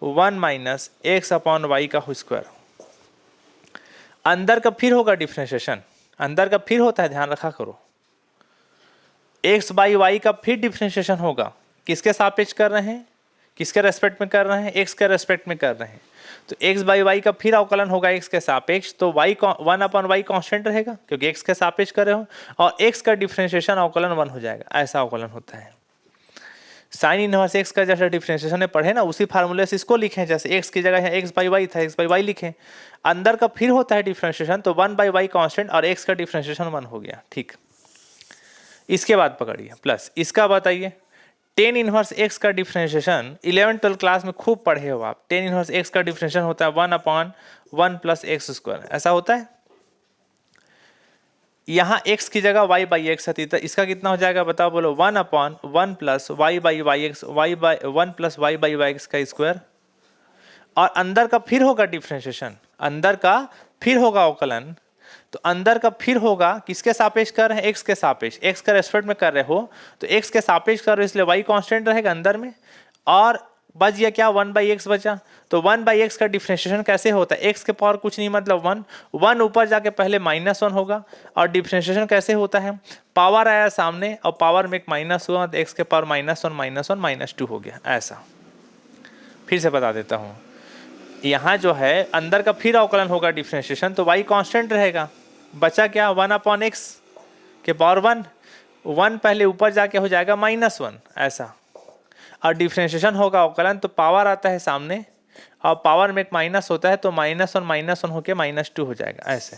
1 माइनस एक्स अपॉन वाई का स्क्वायर। अंदर का फिर होगा डिफरेंशिएशन, अंदर का फिर होता है, ध्यान रखा करो। x बाई वाई का फिर डिफरेंशिएशन होगा, किसके सापेक्ष कर रहे हैं, किसके रेस्पेक्ट में कर रहे हैं, x के रेस्पेक्ट में कर रहे हैं, तो x बाई वाई का फिर अवकलन होगा x के सापेक्ष, तो y 1 अपॉन वाई कांस्टेंट रहेगा क्योंकि x के सापेक्ष कर रहे हो, और x का डिफरेंशिएशन अवकलन 1 हो जाएगा, ऐसा अवकलन होता है। साइन इनवर्स x का जैसा डिफरेंशिएशन में पढ़े ना, उसी फार्मूले से इसको लिखें, जैसे x की जगह x बाई वाई था, x बाई वाई लिखें। अंदर का फिर होता है डिफरेंशिएशन, तो 1 बाई वाई कांस्टेंट और x का डिफरेंशिएशन 1 हो गया, ठीक। इसके बाद पकड़िए प्लस, इसका बताइए टेन इनवर्स x का डिफरेंशिएशन 11th-12th क्लास में खूब पढ़े हो आप। टेन इनवर्स x का डिफरेंशिएशन होता है 1 अपॉन 1 प्लस एक्स स्क्वायर, ऐसा होता है। यहाँ x की जगह y बाई एक्स है, तो इसका कितना हो जाएगा बताओ, बोलो 1 upon 1 plus y by y x, y by 1 plus y by y x का स्क्वायर। और अंदर का फिर होगा डिफरेंशिएशन, अंदर का फिर होगा अवकलन, तो अंदर का फिर होगा किसके सापेक्ष कर रहे हैं, x के सापेक्ष, x के रेस्पेक्ट में कर रहे हो तो x के सापेक्ष कर रहे हो, इसलिए y कांस्टेंट रहेगा अंदर में, और बच गया क्या, 1 बाई एक्स बचा। तो 1 बाई एक्स का डिफरेंशिएशन कैसे होता है, x के पावर कुछ नहीं मतलब 1 ऊपर जाके पहले -1 होगा, और डिफरेंशिएशन कैसे होता है, पावर आया सामने और पावर में एक माइनस हुआ तो x के पावर -1 -2 हो गया, ऐसा। फिर से बता देता हूँ, यहाँ जो है अंदर का फिर अवकलन होगा डिफरेंशिएशन, तो y कांस्टेंट रहेगा, बचा क्या 1 अपॉन एक्स के पावर 1 पहले ऊपर जाके हो जाएगा -1, ऐसा। और डिफरेंशिएशन होगा अवकलन, तो पावर आता है सामने और पावर में एक माइनस होता है, तो -1 होके -2 हो जाएगा, ऐसे।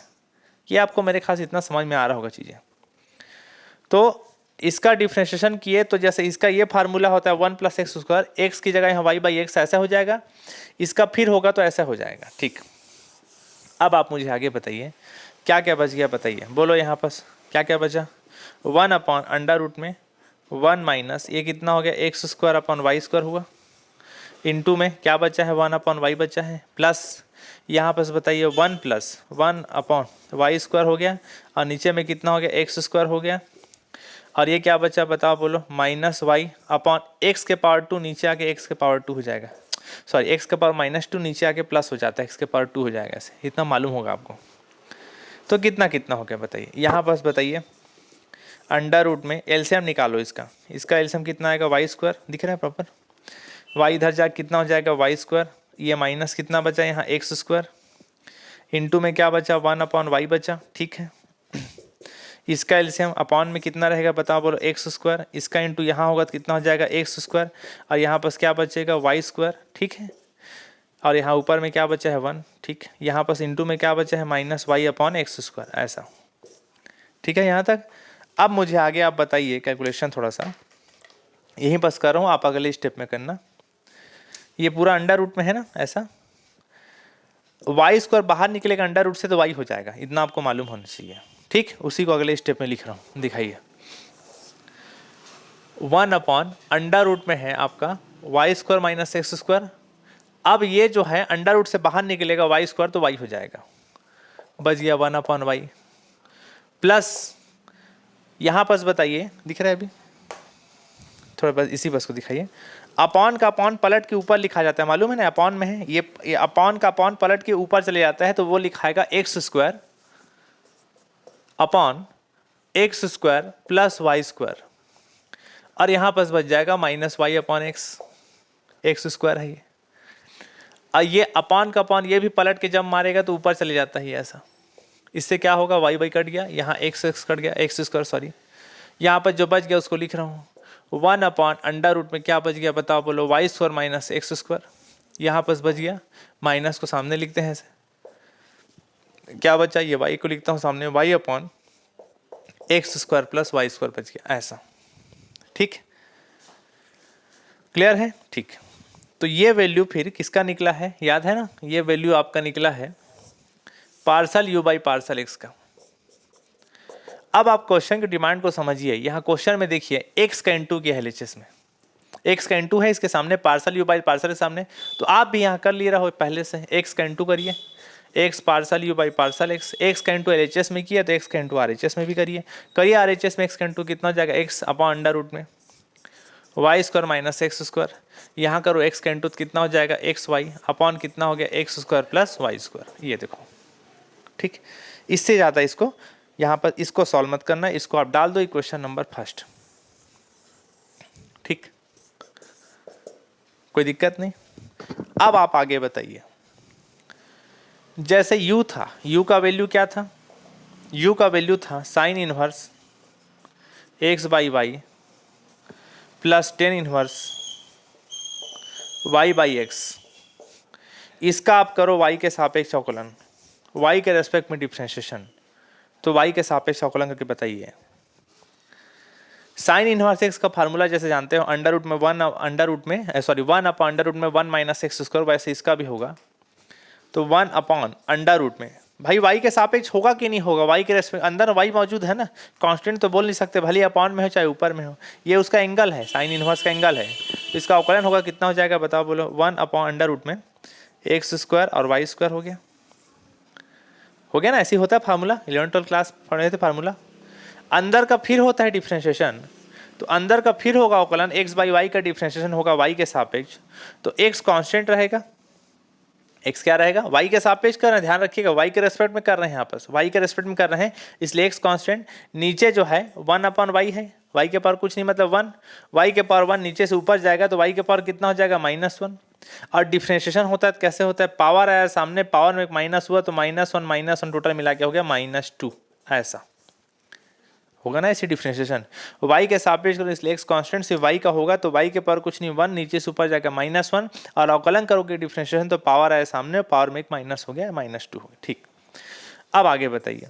ये आपको मेरे ख्याल से इतना समझ में आ रहा होगा चीज़ें। तो इसका डिफरेंशिएशन किए तो जैसे इसका ये फार्मूला होता है 1 प्लस एक्स स्क्वायर, एक्स की जगह यहाँ वाई बाई एक्स ऐसा हो जाएगा, इसका फिर होगा तो ऐसा हो जाएगा, ठीक। अब आप मुझे आगे बताइए क्या क्या बच गया, बताइए, बोलो यहाँ पास क्या क्या बचा। 1 अपॉन अंडर रूट में 1 माइनस ये कितना हो गया, x square upon y square हुआ, इनटू में क्या बचा है 1 अपॉन वाई बचा है, प्लस यहाँ पास बताइए 1 प्लस 1 अपॉन वाई स्क्वायर हो गया, और नीचे में कितना हो गया, एक्स स्क्वायर हो गया, और ये क्या बचा बताओ, बोलो माइनस वाई अपॉन एक्स के पावर 2, नीचे आके एक्स के पावर 2 हो जाएगा, सॉरी एक्स के पावर -2 नीचे आके प्लस हो जाता है, एक्स के पावर 2 हो जाएगा, ऐसे इतना मालूम होगा आपको। तो कितना कितना हो गया बताइए, यहाँ पास बताइए अंडर रूट में एलसीएम निकालो, इसका एलसीएम कितना आएगा, वाई स्क्वायर दिख रहा है प्रॉपर, वाई इधर जाके कितना हो जाएगा वाई स्क्वायर, ये माइनस कितना बचा यहाँ एक्स स्क्वायर, इंटू में क्या बचा 1 अपॉन वाई बचा, ठीक है। इसका एलसीएम अपॉन में कितना रहेगा बताओ, बोलो एक्स स्क्वायर, इसका इंटू यहाँ होगा तो कितना हो जाएगा एक्स स्क्वायर, और यहाँ पास क्या बचेगा वाई स्क्वायर, ठीक है। और यहाँ ऊपर में क्या बचा है 1, ठीक। यहाँ पास इंटू में क्या बचा है -y अपॉन एक्स स्क्वायर, ऐसा, ठीक है यहाँ तक। अब मुझे आगे आप बताइए कैलकुलेशन, थोड़ा सा यहीं पास कर रहा हूँ, आप अगले स्टेप में करना। ये पूरा अंडर रूट में है ना, ऐसा वाई स्क्वायर बाहर निकलेगा अंडर रूट से तो वाई हो जाएगा, इतना आपको मालूम होना चाहिए, ठीक। उसी को अगले स्टेप में लिख रहा हूँ, दिखाइए। 1 अपॉन अंडर रूट में है आपका y square minus x square, अब ये जो है अंडर रूट से बाहर निकलेगा वाई स्क्वायर तो वाई हो जाएगा, बच गया 1 अपॉन वाई, प्लस यहाँ पास बताइए दिख रहा है, अभी थोड़ा बस इसी बस को दिखाइए, अपॉन का अपॉन पलट के ऊपर लिखा जाता है, मालूम है ना, अपॉन में है ये अपॉन का अपॉन पलट के ऊपर चले जाता है तो वो लिखाएगा X square, upon x square plus Y square, और यहाँ पर बच जाएगा minus Y upon X, X square है ये। और ये अपॉन का अपॉन ये भी पलट के जब मारेगा तो ऊपर चले जाता है ऐसा। इससे क्या होगा, वाई वाई कट गया, यहाँ एक्स एक्स कट गया, एक्स स्क्वायर सॉरी, यहाँ पर जो बच गया उसको लिख रहा हूँ, 1 अपॉन अंडर रूट में क्या बच गया बताओ, बोलो y square minus x square, यहाँ पर बच गया, माइनस को सामने लिखते हैं ऐसे, क्या बचा, ये वाई को लिखता हूँ सामने, y upon x square plus Y square बच गया ऐसा। ठीक, क्लियर है? ठीक, तो ये वैल्यू फिर किसका निकला है, याद है ना, ये वैल्यू आपका निकला है parcel you by partial x का। अब आप क्वेश्चन की डिमांड को समझिए, यहाँ क्वेश्चन में देखिए एक्स का इनटू किया है एलएचएस में, एक्स का इनटू है इसके सामने, पार्सल यू बाई पार्सल के सामने, तो आप भी यहाँ कर ले रहा हो पहले से, एक्स का इनटू करिए, x partial you by partial x, x का इनटू एलएचएस में किया तो एक्स का इनटू आरएचएस में भी करिए, आरएचएस में एक्स का इनटू कितना हो जाएगा, एक्स अपॉन अंडर रूट में y square minus x square, यहाँ करो एक्स का इनटू कितना हो जाएगा, एक्स वाई अपॉन कितना हो गया, x square plus Y square, ये देखो। ठीक, इससे ज़्यादा इसको यहाँ पर इसको सॉल्व मत करना, इसको आप डाल दो इक्वेशन नंबर फर्स्ट। ठीक, कोई दिक्कत नहीं। अब आप आगे बताइए, जैसे u था, u का वैल्यू क्या था, u का वैल्यू था sine inverse x by y plus tan inverse y by x, इसका आप करो y के सापेक्ष अवकलन, y के रेस्पेक्ट में डिफरेंशिएशन, तो y के सापेक्ष अवकलन करके बताइए। साइन इनवर्स एक्स का फार्मूला जैसे जानते हो, अंडर रूट में वन अंडर रूट में सॉरी 1 अपॉन अंडर रूट में 1 माइनस एक्स स्क्वायर, वैसे इसका भी होगा, तो 1 अपॉन अंडर रूट में, भाई y के सापेक्ष होगा कि नहीं होगा, y के रेस्पेक्ट, अंदर y मौजूद है ना, कांस्टेंट तो बोल नहीं सकते, भले अपॉन में हो चाहे ऊपर में हो, ये उसका एंगल है, साइन इनवर्स का एंगल है, तो इसका अवकलन होगा कितना हो जाएगा बताओ, बोलो 1 अपॉन अंडर रूट में एक्स स्क्वायर और वाई स्क्वायर हो गया ना, ऐसे होता है फार्मूला, 11th क्लास पढ़े थे फार्मूला। अंदर का फिर होता है डिफरेंशिएशन, तो अंदर का फिर होगा अवकलन, एक्स बाई वाई का डिफरेंशिएशन होगा y के सापेक्ष, तो x कांस्टेंट रहेगा, x क्या रहेगा, y के सापेक्ष कर रहे हैं, ध्यान रखिएगा y के रेस्पेक्ट में कर रहे हैं, यहाँ पर y के रेस्पेक्ट में कर रहे हैं, इसलिए x कांस्टेंट, नीचे जो है 1 अपॉन y है, y के पावर कुछ नहीं मतलब 1, y के पावर 1 नीचे से ऊपर जाएगा तो y के पावर कितना हो जाएगा, -1, और डिफरेंशिएशन होता है तो कैसे होता है, पावर आया सामने, पावर में एक माइनस हुआ तो -1 टोटल मिला के हो गया -2, ऐसा होगा ना ऐसे डिफरेंशिएशन, y के सापेक्ष करो इसलिए x कांस्टेंट सिर्फ y का होगा, तो y के पावर कुछ नहीं 1, नीचे से ऊपर जाएगा -1, और अवकलन करोगे डिफरेंशिएशन तो पावर आया सामने, पावर में एक माइनस हो गया, -2 हो गया। ठीक, अब आगे बताइए,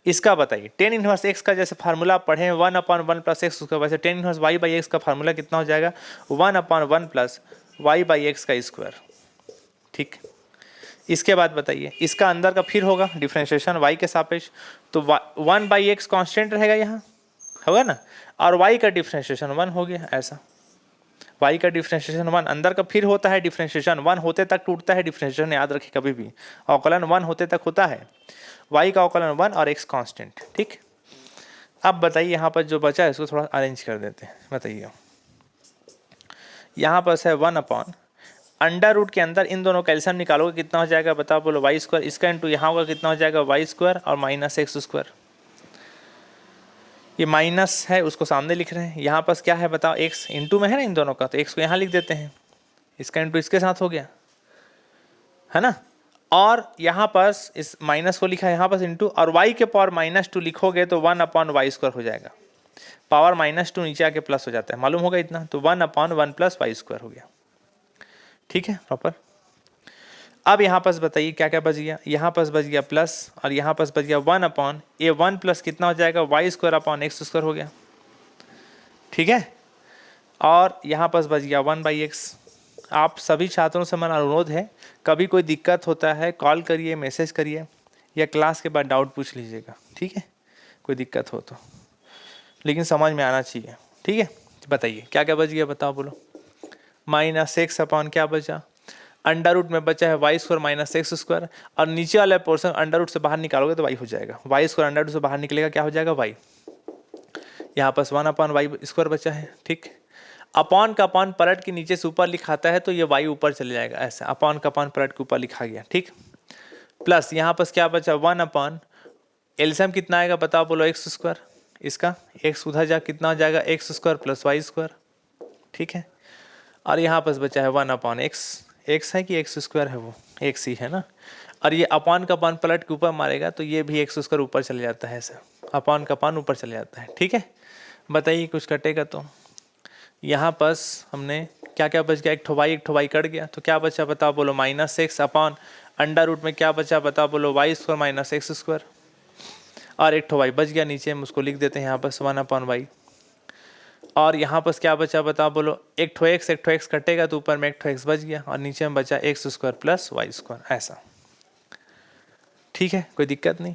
इसका बताइए टेन इनवर्स एक्स का जैसे फार्मूला पढ़े 1 अपॉन 1 प्लस एक्स, उसका वैसे tan inverse y by x का फार्मूला कितना हो जाएगा, 1 upon 1 plus y by x का स्क्वायर। ठीक, इसके बाद बताइए, इसका अंदर का फिर होगा डिफरेंशिएशन y के सापेक्ष, तो 1 बाई एक्स कॉन्स्टेंट रहेगा यहाँ, होगा ना, और y का डिफरेंशिएशन 1 हो गया ऐसा, y का डिफरेंशिएशन 1, अंदर का फिर होता है डिफरेंशिएशन 1 होते तक टूटता है डिफरेंशिएशन, याद रखिए कभी भी अवकलन 1 होते तक होता है, y का अवकलन 1 और x कांस्टेंट। ठीक, अब बताइए यहाँ पर जो बचा है इसको थोड़ा अरेंज कर देते हैं, बताइए यहाँ पर है 1 अपॉन अंडर रूट के अंदर इन दोनों का एलसीएम निकालोगे कितना हो जाएगा बताओ, बोलो वाई स्क्वायर, इसका इंटू यहाँ होगा कितना हो जाएगा वाई स्क्वायर और माइनस एक्स स्क्वायर, ये माइनस है उसको सामने लिख रहे हैं, यहाँ पास क्या है बताओ, एक्स इंटू में है ना इन दोनों का, तो एक्स को यहाँ लिख देते हैं, इसका इंटू इसके साथ हो गया है ना, और यहाँ पास इस माइनस को लिखा है यहाँ पास इंटू, और y के पावर -2 लिखोगे तो 1 अपॉन वाई स्क्वायर हो जाएगा, पावर -2 नीचे आके प्लस हो जाता है, मालूम होगा इतना, तो 1 अपॉन 1 प्लस वाई स्क्वायर हो गया। ठीक है प्रॉपर। अब यहाँ पास बताइए क्या क्या बच गया, यहाँ पास बच गया प्लस, और यहाँ पास बच गया 1 अपॉन ये 1 प्लस कितना हो जाएगा y square upon x square हो गया। ठीक है, और यहाँ पास बच गया 1 बाई एक्स। आप सभी छात्रों से मेरा अनुरोध है, कभी कोई दिक्कत होता है कॉल करिए, मैसेज करिए, या क्लास के बाद डाउट पूछ लीजिएगा। ठीक है, कोई दिक्कत हो तो, लेकिन समझ में आना चाहिए। ठीक है, बताइए क्या क्या बच गया, बताओ बोलो। -x अपॉन क्या बचा, अंडर रूट में बचा है y square minus x square, और नीचे वाला पोर्शन अंडर रूट से बाहर निकालोगे तो वाई हो जाएगा, वाई स्क्वायर अंडर रूट से बाहर निकलेगा क्या हो जाएगा वाई, यहाँ पास 1 अपॉन वाई स्क्वायर बचा है। ठीक, अपॉन का अपॉन पलट के नीचे से ऊपर लिखाता है तो ये वाई ऊपर चले जाएगा, ऐसा अपॉन का अपॉन पलट के ऊपर लिखा गया। ठीक, प्लस यहाँ पास क्या बचा 1 अपॉन एलसीएम कितना आएगा बताओ, बोलो एक्स स्क्वायर, इसका एक्स उधर जा कितना हो जाएगा x square plus Y square, ठीक है। और यहाँ पर बचा है 1/x, एक्स है कि एक्स स्क्वायर है, वो एक्स ही है ना। और ये अपान का पान पलट के ऊपर मारेगा तो ये भी एक्स स्क्वायर ऊपर चले जाता है, ऐसा अपान का पान ऊपर चले जाता है, ठीक है। बताइए कुछ कटेगा तो यहाँ पर हमने क्या क्या बच गया, एक ठो वाई कट गया तो क्या बचा बताओ, बोलो -x अपॉन अंडर रूट में क्या बचा बताओ, बोलो y square minus x square. और एक ठो वाई बच गया, नीचे हम उसको लिख देते हैं यहाँ पर 1/y। और यहाँ पर क्या बचा बताओ, बोलो एक ठो एक्स कटेगा तो ऊपर में एक ठो एक्स बच गया और नीचे में बचा x square plus Y square, ऐसा, ठीक है, कोई दिक्कत नहीं।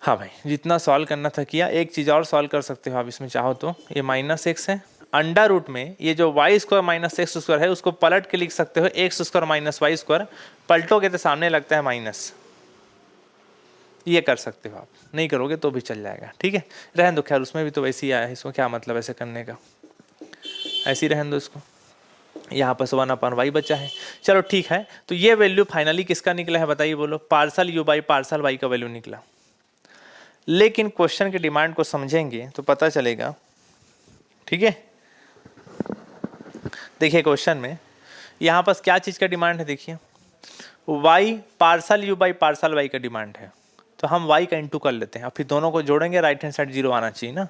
हाँ भाई, जितना सॉल्व करना था किया। एक चीज़ और सॉल्व कर सकते हो आप इसमें चाहो तो, ये -x है, अंडर रूट में ये जो Y square minus x square है उसको पलट के लिख सकते हो X square minus Y square, पलटोगे तो सामने लगता है माइनस, ये कर सकते हो आप, नहीं करोगे तो भी चल जाएगा, ठीक है। रहने दो, खैर उसमें भी तो वैसे ही आया है, इसको क्या मतलब ऐसे करने का, ऐसे ही रहने दो इसको। यहाँ पर 1/y बचा है, चलो ठीक है। तो ये वैल्यू फाइनली किसका निकला है बताइए, बोलो parcel u by partial y का वैल्यू निकला। लेकिन क्वेश्चन के डिमांड को समझेंगे तो पता चलेगा, ठीक है। देखिए क्वेश्चन में यहाँ पर क्या चीज़ का डिमांड है, देखिए y partial u by partial y का डिमांड है। तो हम y का इंटू कर लेते हैं और फिर दोनों को जोड़ेंगे, राइट हैंड साइड 0 आना चाहिए ना।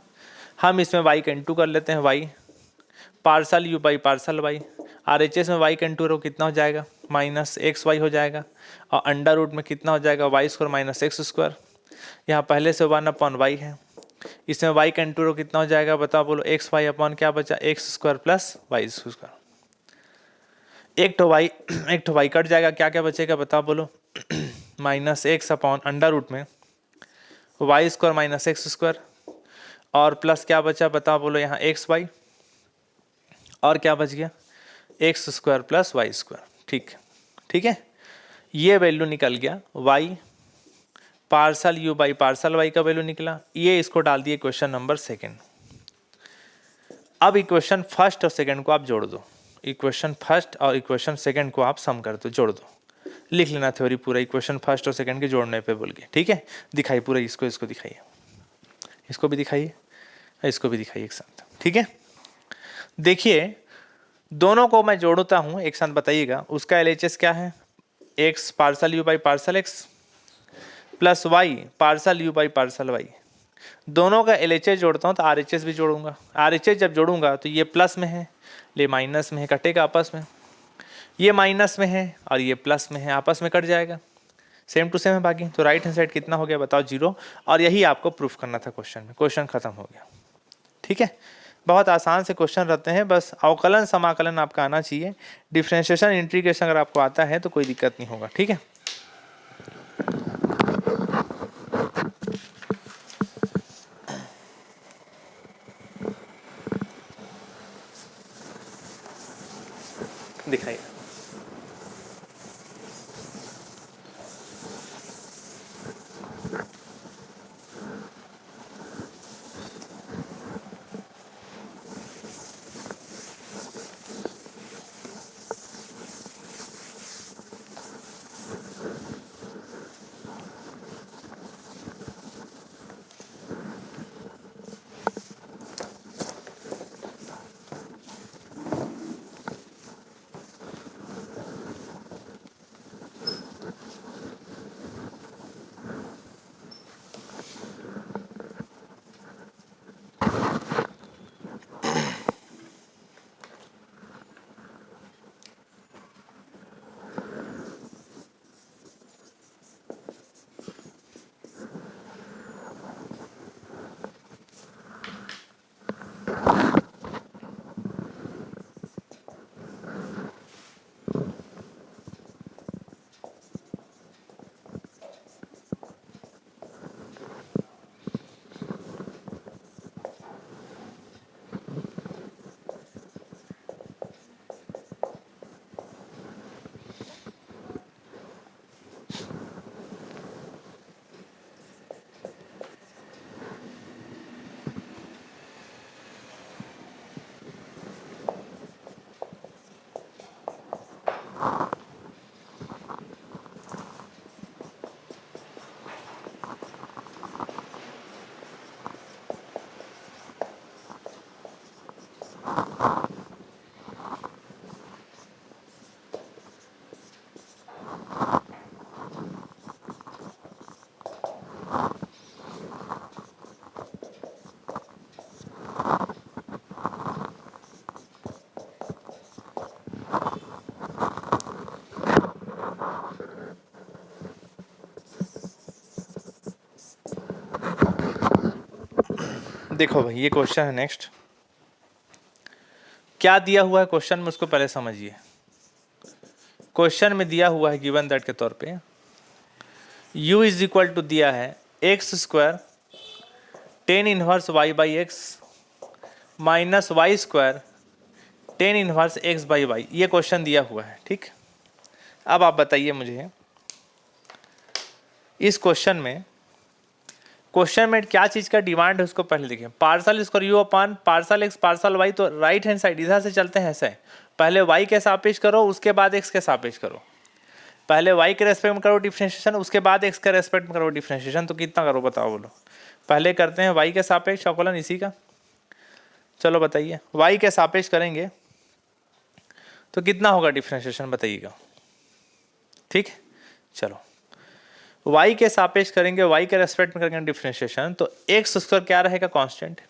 हम इसमें y का इंटू कर लेते हैं, y partial u by partial y, RHS में y का इंटू रो कितना हो जाएगा -xy हो जाएगा, और अंडर रूट में कितना हो जाएगा y square minus x square. यहाँ पहले से 1/y है, इसमें y का इंटू रो कितना हो जाएगा बताओ, बोलो एक्स वाई अपॉन क्या बचा x square plus Y square. एक ठो वाई कट जाएगा, क्या क्या बचेगा बताओ, बोलो -x अपॉन अंडर रूट में y square minus x square, और प्लस क्या बचा बताओ, बोलो यहाँ एक्स वाई, और क्या बच गया x square plus Y square, ठीक, ठीक है। ये वैल्यू निकल गया y partial u by partial y का वैल्यू निकला, ये इसको डाल दिए क्वेश्चन नंबर 2। अब इक्वेशन फर्स्ट और सेकंड को आप जोड़ दो, इक्वेशन फर्स्ट और इक्वेशन सेकंड को आप सम कर दो, जोड़ दो, लिख लेना थ्योरी पूरा इक्वेशन फर्स्ट और सेकंड के जोड़ने पे बोल के, ठीक है। दिखाइए पूरा, इसको दिखाइए, इसको भी दिखाइए, इसको भी दिखाइए एक साथ, ठीक है। देखिए दोनों को मैं जोड़ता हूँ एक साथ, बताइएगा उसका LHS क्या है, x parcel u by partial x plus y partial u by partial y। दोनों का LHS जोड़ता हूँ तो RHS भी जोड़ूंगा, RHS जब जोड़ूंगा तो ये प्लस में है, ले माइनस में है, कटेगा आपस में, ये माइनस में है और ये प्लस में है, आपस में कट जाएगा, सेम टू सेम है बाकी। तो राइट हैंड साइड कितना हो गया बताओ 0, और यही आपको प्रूफ करना था क्वेश्चन में, क्वेश्चन खत्म हो गया, ठीक है। बहुत आसान से क्वेश्चन रहते हैं, बस अवकलन समाकलन आपका आना चाहिए, डिफरेंशिएशन इंटीग्रेशन अगर आपको आता है तो कोई दिक्कत नहीं होगा, ठीक है। दिखाइए देखो भाई ये क्वेश्चन है नेक्स्ट, क्या दिया हुआ है क्वेश्चन में उसको पहले समझिए। क्वेश्चन में दिया हुआ है गिवन दैट के तौर पे u इज इक्वल टू दिया है x square tan inverse y by x minus Y square tan inverse x by y, ये क्वेश्चन दिया हुआ है। ठीक, अब आप बताइए मुझे इस क्वेश्चन में क्या चीज़ का डिमांड है उसको पहले देखिए। Partial square you upon partial x partial y, तो राइट हैंड साइड इधर से चलते हैं ऐसे, पहले वाई के सापेक्ष करो उसके बाद एक्स के सापेक्ष करो, पहले वाई के रेस्पेक्ट में करो डिफरेंशिएशन उसके बाद एक्स के रेस्पेक्ट में करो डिफरेंशिएशन, तो कितना करो बताओ बोलो। पहले करते हैं वाई के सापेक्ष अवकलन इसी का, चलो बताइए वाई के सापेक्ष करेंगे तो कितना होगा डिफरेंशिएशन बताइएगा। ठीक, चलो y के सापेक्ष करेंगे, y के रेस्पेक्ट में करेंगे डिफरेंशिएशन, तो x स्क्वायर क्या रहेगा कांस्टेंट,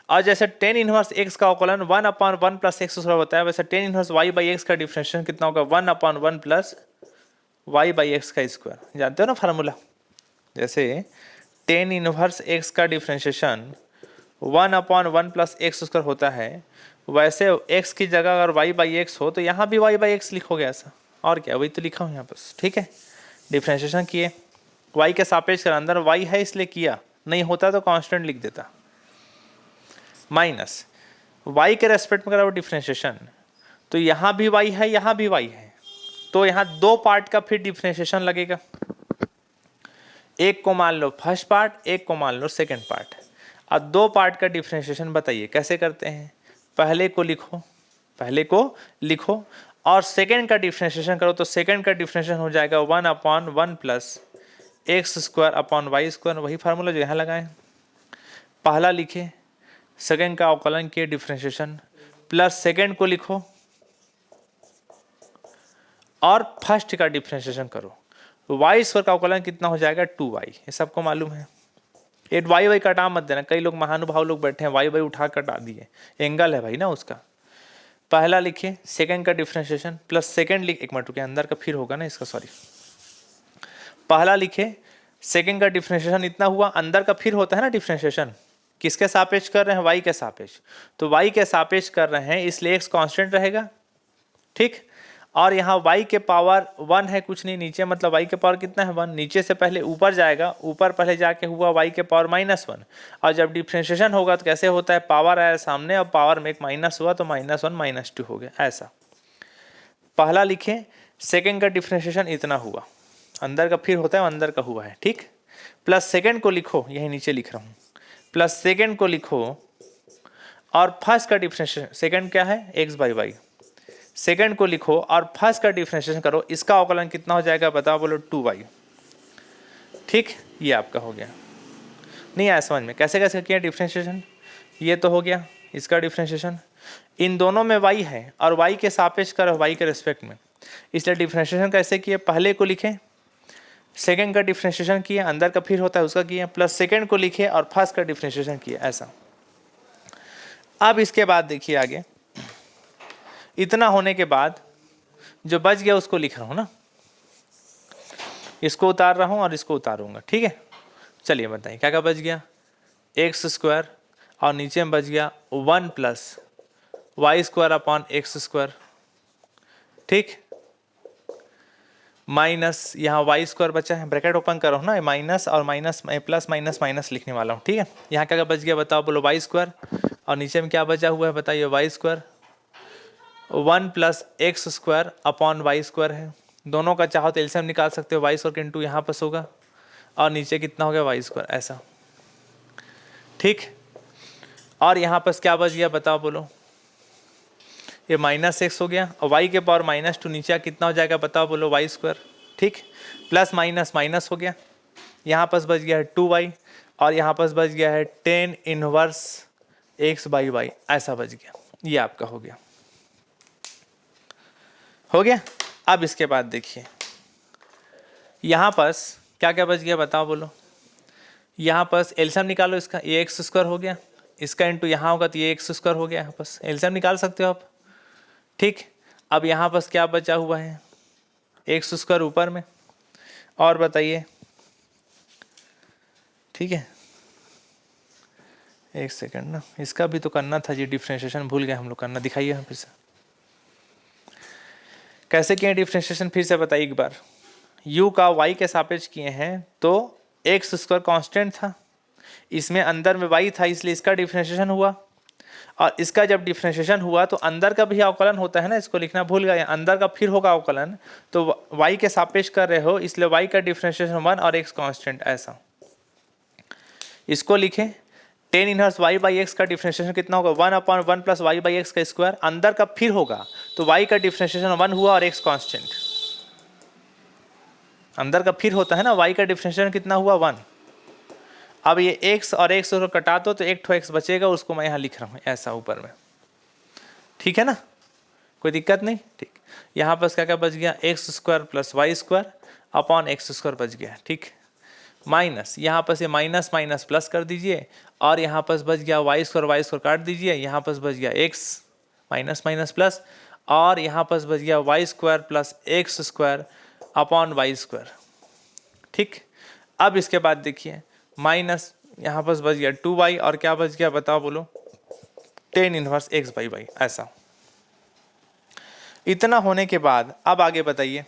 और जैसे टेन इनवर्स x का अवकलन 1/1 प्लस एक्स स्क्वायर होता है, वैसे tan inverse y by x का डिफरेंशिएशन कितना होगा 1/1 प्लस y बाई एक्स का स्क्वायर। जानते हो ना फार्मूला, जैसे टेन इनवर्स x का डिफरेंशिएशन 1/1 प्लस एक्स स्क्वायर होता है, वैसे x की जगह अगर y बाई एक्स हो तो यहाँ भी y बाई एक्स लिखोगे ऐसा, और क्या वही तो लिखा हूँ यहाँ पर। ठीक है, डिफरेंशिएशन किए y के सापेक्ष कर, अंदर y है इसलिए किया, नहीं होता तो कांस्टेंट लिख देता, माइनस y के रेस्पेक्ट में करा डिफरेंशिएशन, तो यहाँ भी y है यहाँ भी y है, तो यहाँ दो पार्ट का फिर डिफरेंशिएशन लगेगा, एक को मान लो फर्स्ट पार्ट एक को मान लो सेकेंड पार्ट। अब दो पार्ट का डिफरेंशिएशन बताइए कैसे करते हैं, पहले को लिखो और सेकेंड का डिफरेंशिएशन करो, तो सेकेंड का डिफरेंशिएशन हो जाएगा 1/1 plus x square upon y square, वही फार्मूला जो यहाँ लगाए। पहला लिखे, सेकेंड का अवकलन किए डिफरेंशिएशन, प्लस सेकेंड को लिखो और फर्स्ट का डिफरेंशिएशन करो, वाई स्क्वायर का अवकलन कितना हो जाएगा 2y, ये सबको मालूम है। ये वाई कटा मत देना, कई लोग महानुभाव लोग बैठे हैं वाई उठा कटा दिए, एंगल है भाई ना उसका। पहला लिखिए सेकंड का डिफरेंशिएशन प्लस सेकंड लिख, एक मिनट रुकिए अंदर का फिर होगा ना इसका, सॉरी। पहला लिखे सेकंड का डिफरेंशिएशन इतना हुआ, अंदर का फिर होता है ना डिफरेंशिएशन, किसके सापेक्ष कर रहे हैं वाई के सापेक्ष, तो वाई के सापेक्ष कर रहे हैं इसलिए एक्स कांस्टेंट रहेगा। ठीक, और यहाँ y के पावर 1 है कुछ नहीं नीचे, मतलब y के पावर कितना है 1, नीचे से पहले ऊपर जाएगा, ऊपर पहले जाके हुआ y के पावर -1, और जब डिफरेंशिएशन होगा तो कैसे होता है, पावर आया सामने और पावर में एक माइनस हुआ तो -1 -2 हो गया ऐसा। पहला लिखे सेकेंड का डिफरेंशिएशन इतना हुआ, अंदर का फिर होता है अंदर का हुआ है। ठीक, प्लस सेकेंड को लिखो, यही नीचे लिख रहा हूँ, प्लस सेकेंड को लिखो और फर्स्ट का डिफरेंशिएशन, सेकेंड क्या है एक्स बाई वाई, सेकेंड को लिखो और फर्स्ट का डिफरेंशिएशन करो, इसका अवकलन कितना हो जाएगा बताओ बोलो 2y। ठीक, ये आपका हो गया। नहीं आया समझ में कैसे कैसे किया डिफरेंशिएशन, ये तो हो गया इसका डिफरेंशिएशन, इन दोनों में y है और y के सापेक्ष करो y के रिस्पेक्ट में, इसलिए डिफरेंशिएशन कैसे किए, पहले को लिखे सेकेंड का डिफरेंशिएशन किए, अंदर का फिर होता है उसका किए, प्लस सेकेंड को लिखे और फर्स्ट का डिफरेंशिएशन किए ऐसा। अब इसके बाद देखिए आगे, इतना होने के बाद जो बच गया उसको लिख रहा हूँ ना, इसको उतार रहा हूँ और इसको उतारूंगा। ठीक है, चलिए बताइए क्या क्या बच गया, एक्स स्क्वायर और नीचे में बच गया 1 plus Y square upon x square. ठीक, माइनस यहाँ वाई स्क्वायर बचा है, ब्रैकेट ओपन कर रहा हूँ ना, माइनस और माइनस प्लस माइनस माइनस लिखने वाला हूँ। ठीक है, यहाँ क्या क्या बच गया बताओ बोलो वाई स्क्वायर, और नीचे में क्या बचा हुआ है बताइए y square, 1 plus x square upon y square है, दोनों का चाहो तो एलसीएम निकाल सकते हो, वाई स्क्वायर इंटू यहाँ पर होगा और नीचे कितना हो गया वाई स्क्वायर ऐसा। ठीक, और यहाँ पर क्या बच गया बताओ बोलो, ये -x हो गया और y के पावर -2 नीचे कितना हो जाएगा बताओ बोलो वाई स्क्वायर। ठीक, प्लस माइनस माइनस हो गया, यहाँ पर बच गया है 2y और यहाँ पर बच गया है 10 इनवर्स x बाई वाई ऐसा बच गया, ये आपका हो गया। अब इसके बाद देखिए यहाँ पर क्या क्या बच गया बताओ बोलो, यहाँ पर एलसीएम निकालो इसका, ये एक्स स्क्वायर हो गया, इसका इंटू यहाँ होगा तो ये एक्स स्क्वायर हो गया, यहाँ पर एलसीएम निकाल सकते हो आप। ठीक, अब यहाँ पर क्या बचा हुआ है एक्स स्क्वायर ऊपर में, और बताइए। ठीक है, एक सेकंड ना, इसका भी तो करना था जी, डिफ्रेंशिएशन भूल गए हम लोग करना। दिखाइए हम फिर से कैसे किए डिफ्रेंशिएशन, फिर से बताइए एक बार। u का y के सापेक्ष किए हैं तो एक्स स्क्वायर कांस्टेंट था, इसमें अंदर में y था इसलिए इसका डिफ्रेंशिएशन हुआ, और इसका जब डिफ्रेंशिएशन हुआ तो अंदर का भी अवकलन होता है ना, इसको लिखना भूल गए, अंदर का फिर होगा अवकलन, तो y के सापेक्ष कर रहे हो इसलिए y का डिफ्रेंशिएशन 1 और x कांस्टेंट, ऐसा इसको लिखें। Ten inverse y by x का डिफ्रेंशिएशन कितना होगा, 1/1 प्लस वाई बाई एक्स का स्क्वायर, अंदर का फिर होगा तो y का डिफ्रेंशिएशन 1 हुआ और x कांस्टेंट, अंदर का फिर होता है ना, y का डिफ्रेंशिएशन कितना हुआ 1। अब ये x और x को कटा दो तो एक ठो x बचेगा, उसको मैं यहाँ लिख रहा हूँ ऐसा ऊपर में, ठीक है ना, कोई दिक्कत नहीं। ठीक, यहाँ पर क्या क्या बच गया, x square plus Y square upon x square बच गया, ठीक, माइनस यहाँ पर से माइनस माइनस प्लस कर दीजिए, और यहाँ पर बच गया वाई स्क्वायर काट दीजिए, यहाँ पर बच गया एक्स माइनस माइनस प्लस, और यहाँ पर बच गया y square plus x square upon y square, ठीक। अब इसके बाद देखिए माइनस यहाँ पर बच गया 2y और क्या बच गया बताओ बोलो, tan inverse x by y, ऐसा। इतना होने के बाद अब आगे बताइए,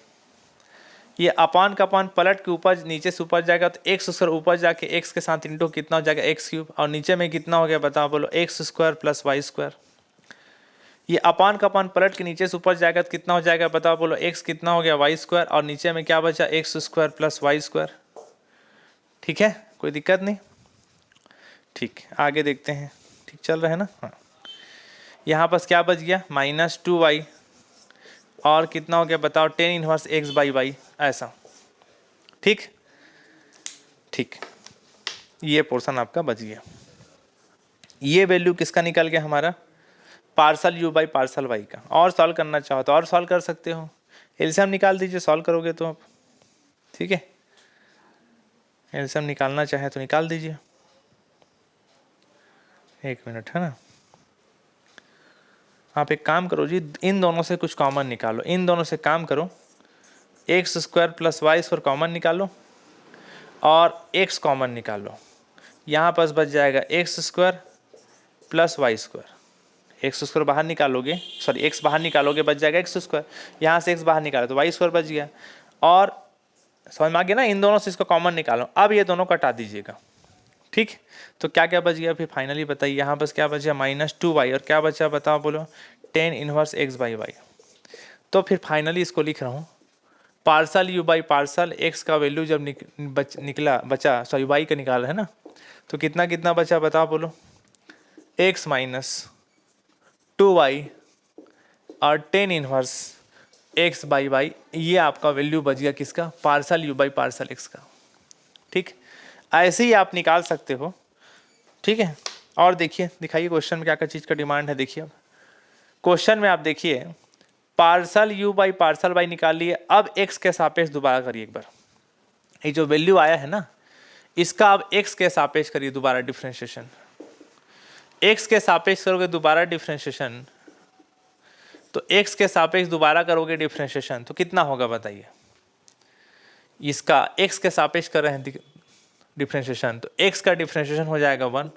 ये अपान का अपान पलट के ऊपर नीचे से ऊपर जाएगा तो एक्स स्क्वायर ऊपर जाके एक्स के साथ इंटू कितना हो जाएगा एक्स क्यूब, और नीचे में कितना हो गया बताओ बोलो, x square plus Y square. ये अपान का अपान पलट के नीचे से ऊपर जाएगा तो कितना हो जाएगा बताओ बोलो, एक्स कितना हो गया वाई स्क्वायर, और नीचे में क्या बचा x square plus Y square, ठीक है, कोई दिक्कत नहीं। ठीक, आगे देखते हैं, ठीक चल रहा है ना। हाँ, यहाँ पर क्या बच गया माइनस 2y और कितना हो गया बताओ, tan inverse x by y, ऐसा, ठीक। ठीक, ये पोर्शन आपका बच गया। ये वैल्यू किसका निकल गया हमारा, parcel u by partial y का। और सॉल्व करना चाहो तो और सॉल्व कर सकते हो, एलसीएम निकाल दीजिए, सॉल्व करोगे तो आप, ठीक है, एलसीएम निकालना चाहे तो निकाल दीजिए, एक मिनट है ना। आप एक काम करो जी, इन दोनों से कुछ कॉमन निकालो, इन दोनों से काम करो, x square plus Y square common निकालो और एक्स कॉमन निकालो, यहाँ पास बच जाएगा x square plus Y square, x square बाहर निकालोगे, सॉरी एक्स बाहर निकालोगे बच जाएगा एक्स स्क्वायर, यहाँ से एक्स बाहर निकालो तो वाई स्क्वायर बच गया, और समझ में आ गया ना, इन दोनों से इसको कॉमन निकालो। अब ये दोनों कटा दीजिएगा, ठीक, तो क्या क्या बच गया फिर फाइनली बताइए, यहाँ पर क्या बचा माइनस 2y और क्या बचा बताओ बोलो, tan inverse x by y. तो फिर फाइनली इसको लिख रहा हूँ, partial u by partial x का वैल्यू जब बचा सॉरी y का निकाला है ना, तो कितना कितना बचा बताओ बोलो, x माइनस 2y और tan inverse x by y, ये आपका वैल्यू बच गया किसका, partial u by partial x का, ठीक। ऐसे ही आप निकाल सकते हो, ठीक है। और देखिए, दिखाइए क्वेश्चन में क्या क्या चीज़ का डिमांड है, देखिए अब क्वेश्चन में आप देखिए, parcel u by partial y निकाल लिए, अब x के सापेक्ष दोबारा करिए एक बार, ये जो वैल्यू आया है ना इसका अब x के सापेक्ष करिए दोबारा डिफ्रेंशिएशन, x के सापेक्ष करोगे दोबारा डिफ्रेंशिएशन, तो x के सापेक्ष दोबारा करोगे डिफ्रेंशिएशन तो कितना होगा बताइए, इसका x के सापेक्ष कर रहे हैं डिफ्रेंशिएशन, तो x का डिफ्रेंशिएशन हो जाएगा 1,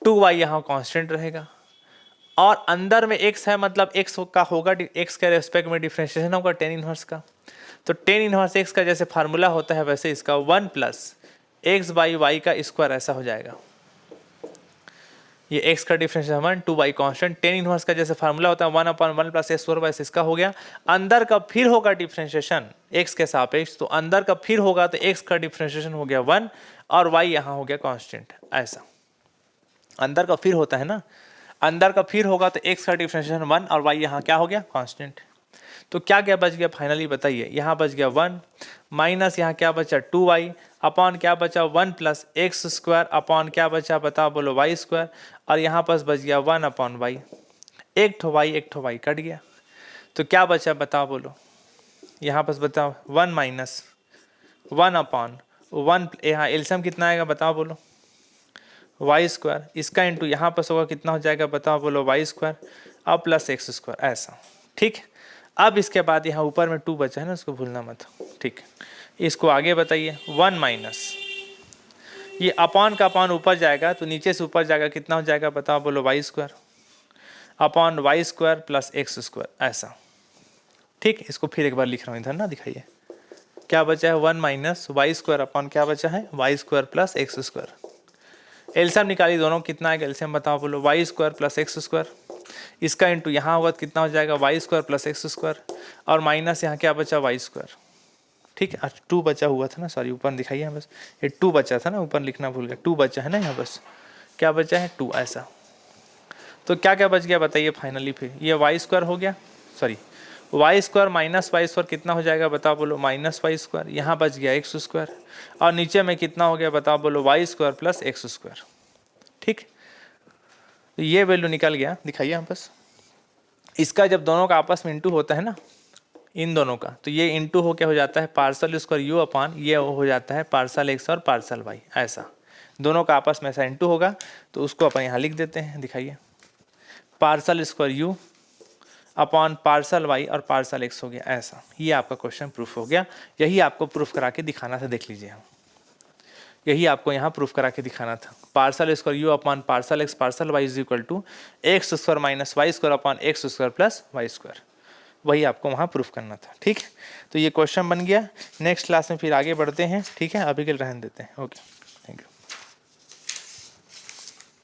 2y यहाँ कांस्टेंट रहेगा, और अंदर में x है मतलब x का होगा, x के रेस्पेक्ट में डिफ्रेंशिएशन होगा टेन इनवर्स का, तो टेन इनवर्स x का जैसे फार्मूला होता है वैसे इसका 1 प्लस एक्स बाई वाई का स्क्वायर ऐसा हो जाएगा। ये x का differentiation 1, 2y constant, tan inverse का जैसे फार्मूला होता है 1/1 प्लस एक्स स्क्वायर बाई इसका हो गया। अंदर का फिर होगा डिफरेंशिएशन x के सापेक्ष, तो अंदर का फिर होगा तो x का डिफरेंशिएशन हो गया 1 और y यहाँ हो गया कांस्टेंट, ऐसा अंदर का फिर होता है ना, अंदर का फिर होगा तो x का डिफरेंशिएशन 1 और y यहाँ क्या हो गया कांस्टेंट। तो क्या क्या बच गया फाइनली बताइए, यहाँ बच गया 1 माइनस यहाँ क्या बचा 2y अपॉन क्या बचा 1 प्लस एक्स स्क्वायर अपॉन क्या बचा बताओ बोलो y स्क्वायर, और यहाँ पास बच गया 1 अपॉन y, एक ठो y कट गया, तो क्या बचा बताओ बोलो, यहाँ पास बताओ 1 माइनस 1 अपॉन 1, यहाँ एलसीएम कितना आएगा बताओ बोलो y स्क्वायर, इसका इंटू यहाँ पास होगा कितना हो जाएगा बताओ बोलो y स्क्वायर और प्लस एक्स स्क्वायर, ऐसा ठीक। अब इसके बाद यहाँ ऊपर में 2 बचा है ना, उसको भूलना मत, ठीक। इसको आगे बताइए 1 माइनस ये अपॉन का अपॉन ऊपर जाएगा तो नीचे से ऊपर जाएगा, कितना हो जाएगा बताओ, बोलो y square upon y square plus x square ऐसा। ठीक, इसको फिर एक बार लिख रहा हूँ इधर ना, दिखाइए क्या बचा है, 1 माइनस वाई स्क्वायर अपॉन क्या बचा है, y square plus x square. LCM निकाली दोनों, कितना है एलसीएम बताओ, बोलो y square plus x square, इसका इंटू यहाँ होगा तो कितना हो जाएगा y square plus x square, और माइनस यहाँ क्या बचा वाई स्क्वायर। ठीक है, 2 बचा हुआ था ना, सॉरी ऊपर दिखाइए बस, ये 2 बचा था ना, ऊपर लिखना भूल गया, 2 बचा है ना यहाँ, बस क्या बचा है 2 ऐसा। तो क्या क्या बच गया बताइए फाइनली, फिर ये वाई स्क्वायर हो गया, sorry y square minus Y square कितना हो जाएगा बताओ, बोलो माइनस वाई स्क्वायर, यहाँ बच गया एक्स स्क्वायर, और नीचे में कितना हो गया बताओ, बोलो y square plus x square. ठीक, तो ये वैल्यू निकल गया, दिखाइए हम बस। इसका जब दोनों का आपस में इंटू होता है ना, इन दोनों का, तो ये इंटू हो क्या हो जाता है पार्सल स्क्वायर यू अपान ये हो जाता है पार्सल एक्स और पार्सल वाई, ऐसा दोनों का आपस में ऐसा इंटू होगा, तो उसको अपन यहाँ लिख देते हैं, दिखाइए partial square u upon partial Y और पार्सल एक्स हो गया ऐसा। ये आपका क्वेश्चन प्रूफ हो गया, यही आपको प्रूफ करा के दिखाना था, देख लीजिए यही आपको यहाँ प्रूफ करा के दिखाना था। Partial square u upon partial x partial y is equal to x square minus Y square upon x square plus Y square, वही आपको वहाँ प्रूफ करना था। ठीक, तो ये क्वेश्चन बन गया। नेक्स्ट क्लास में फिर आगे बढ़ते हैं, ठीक है, अभी के लिए रहने देते हैं, ओके।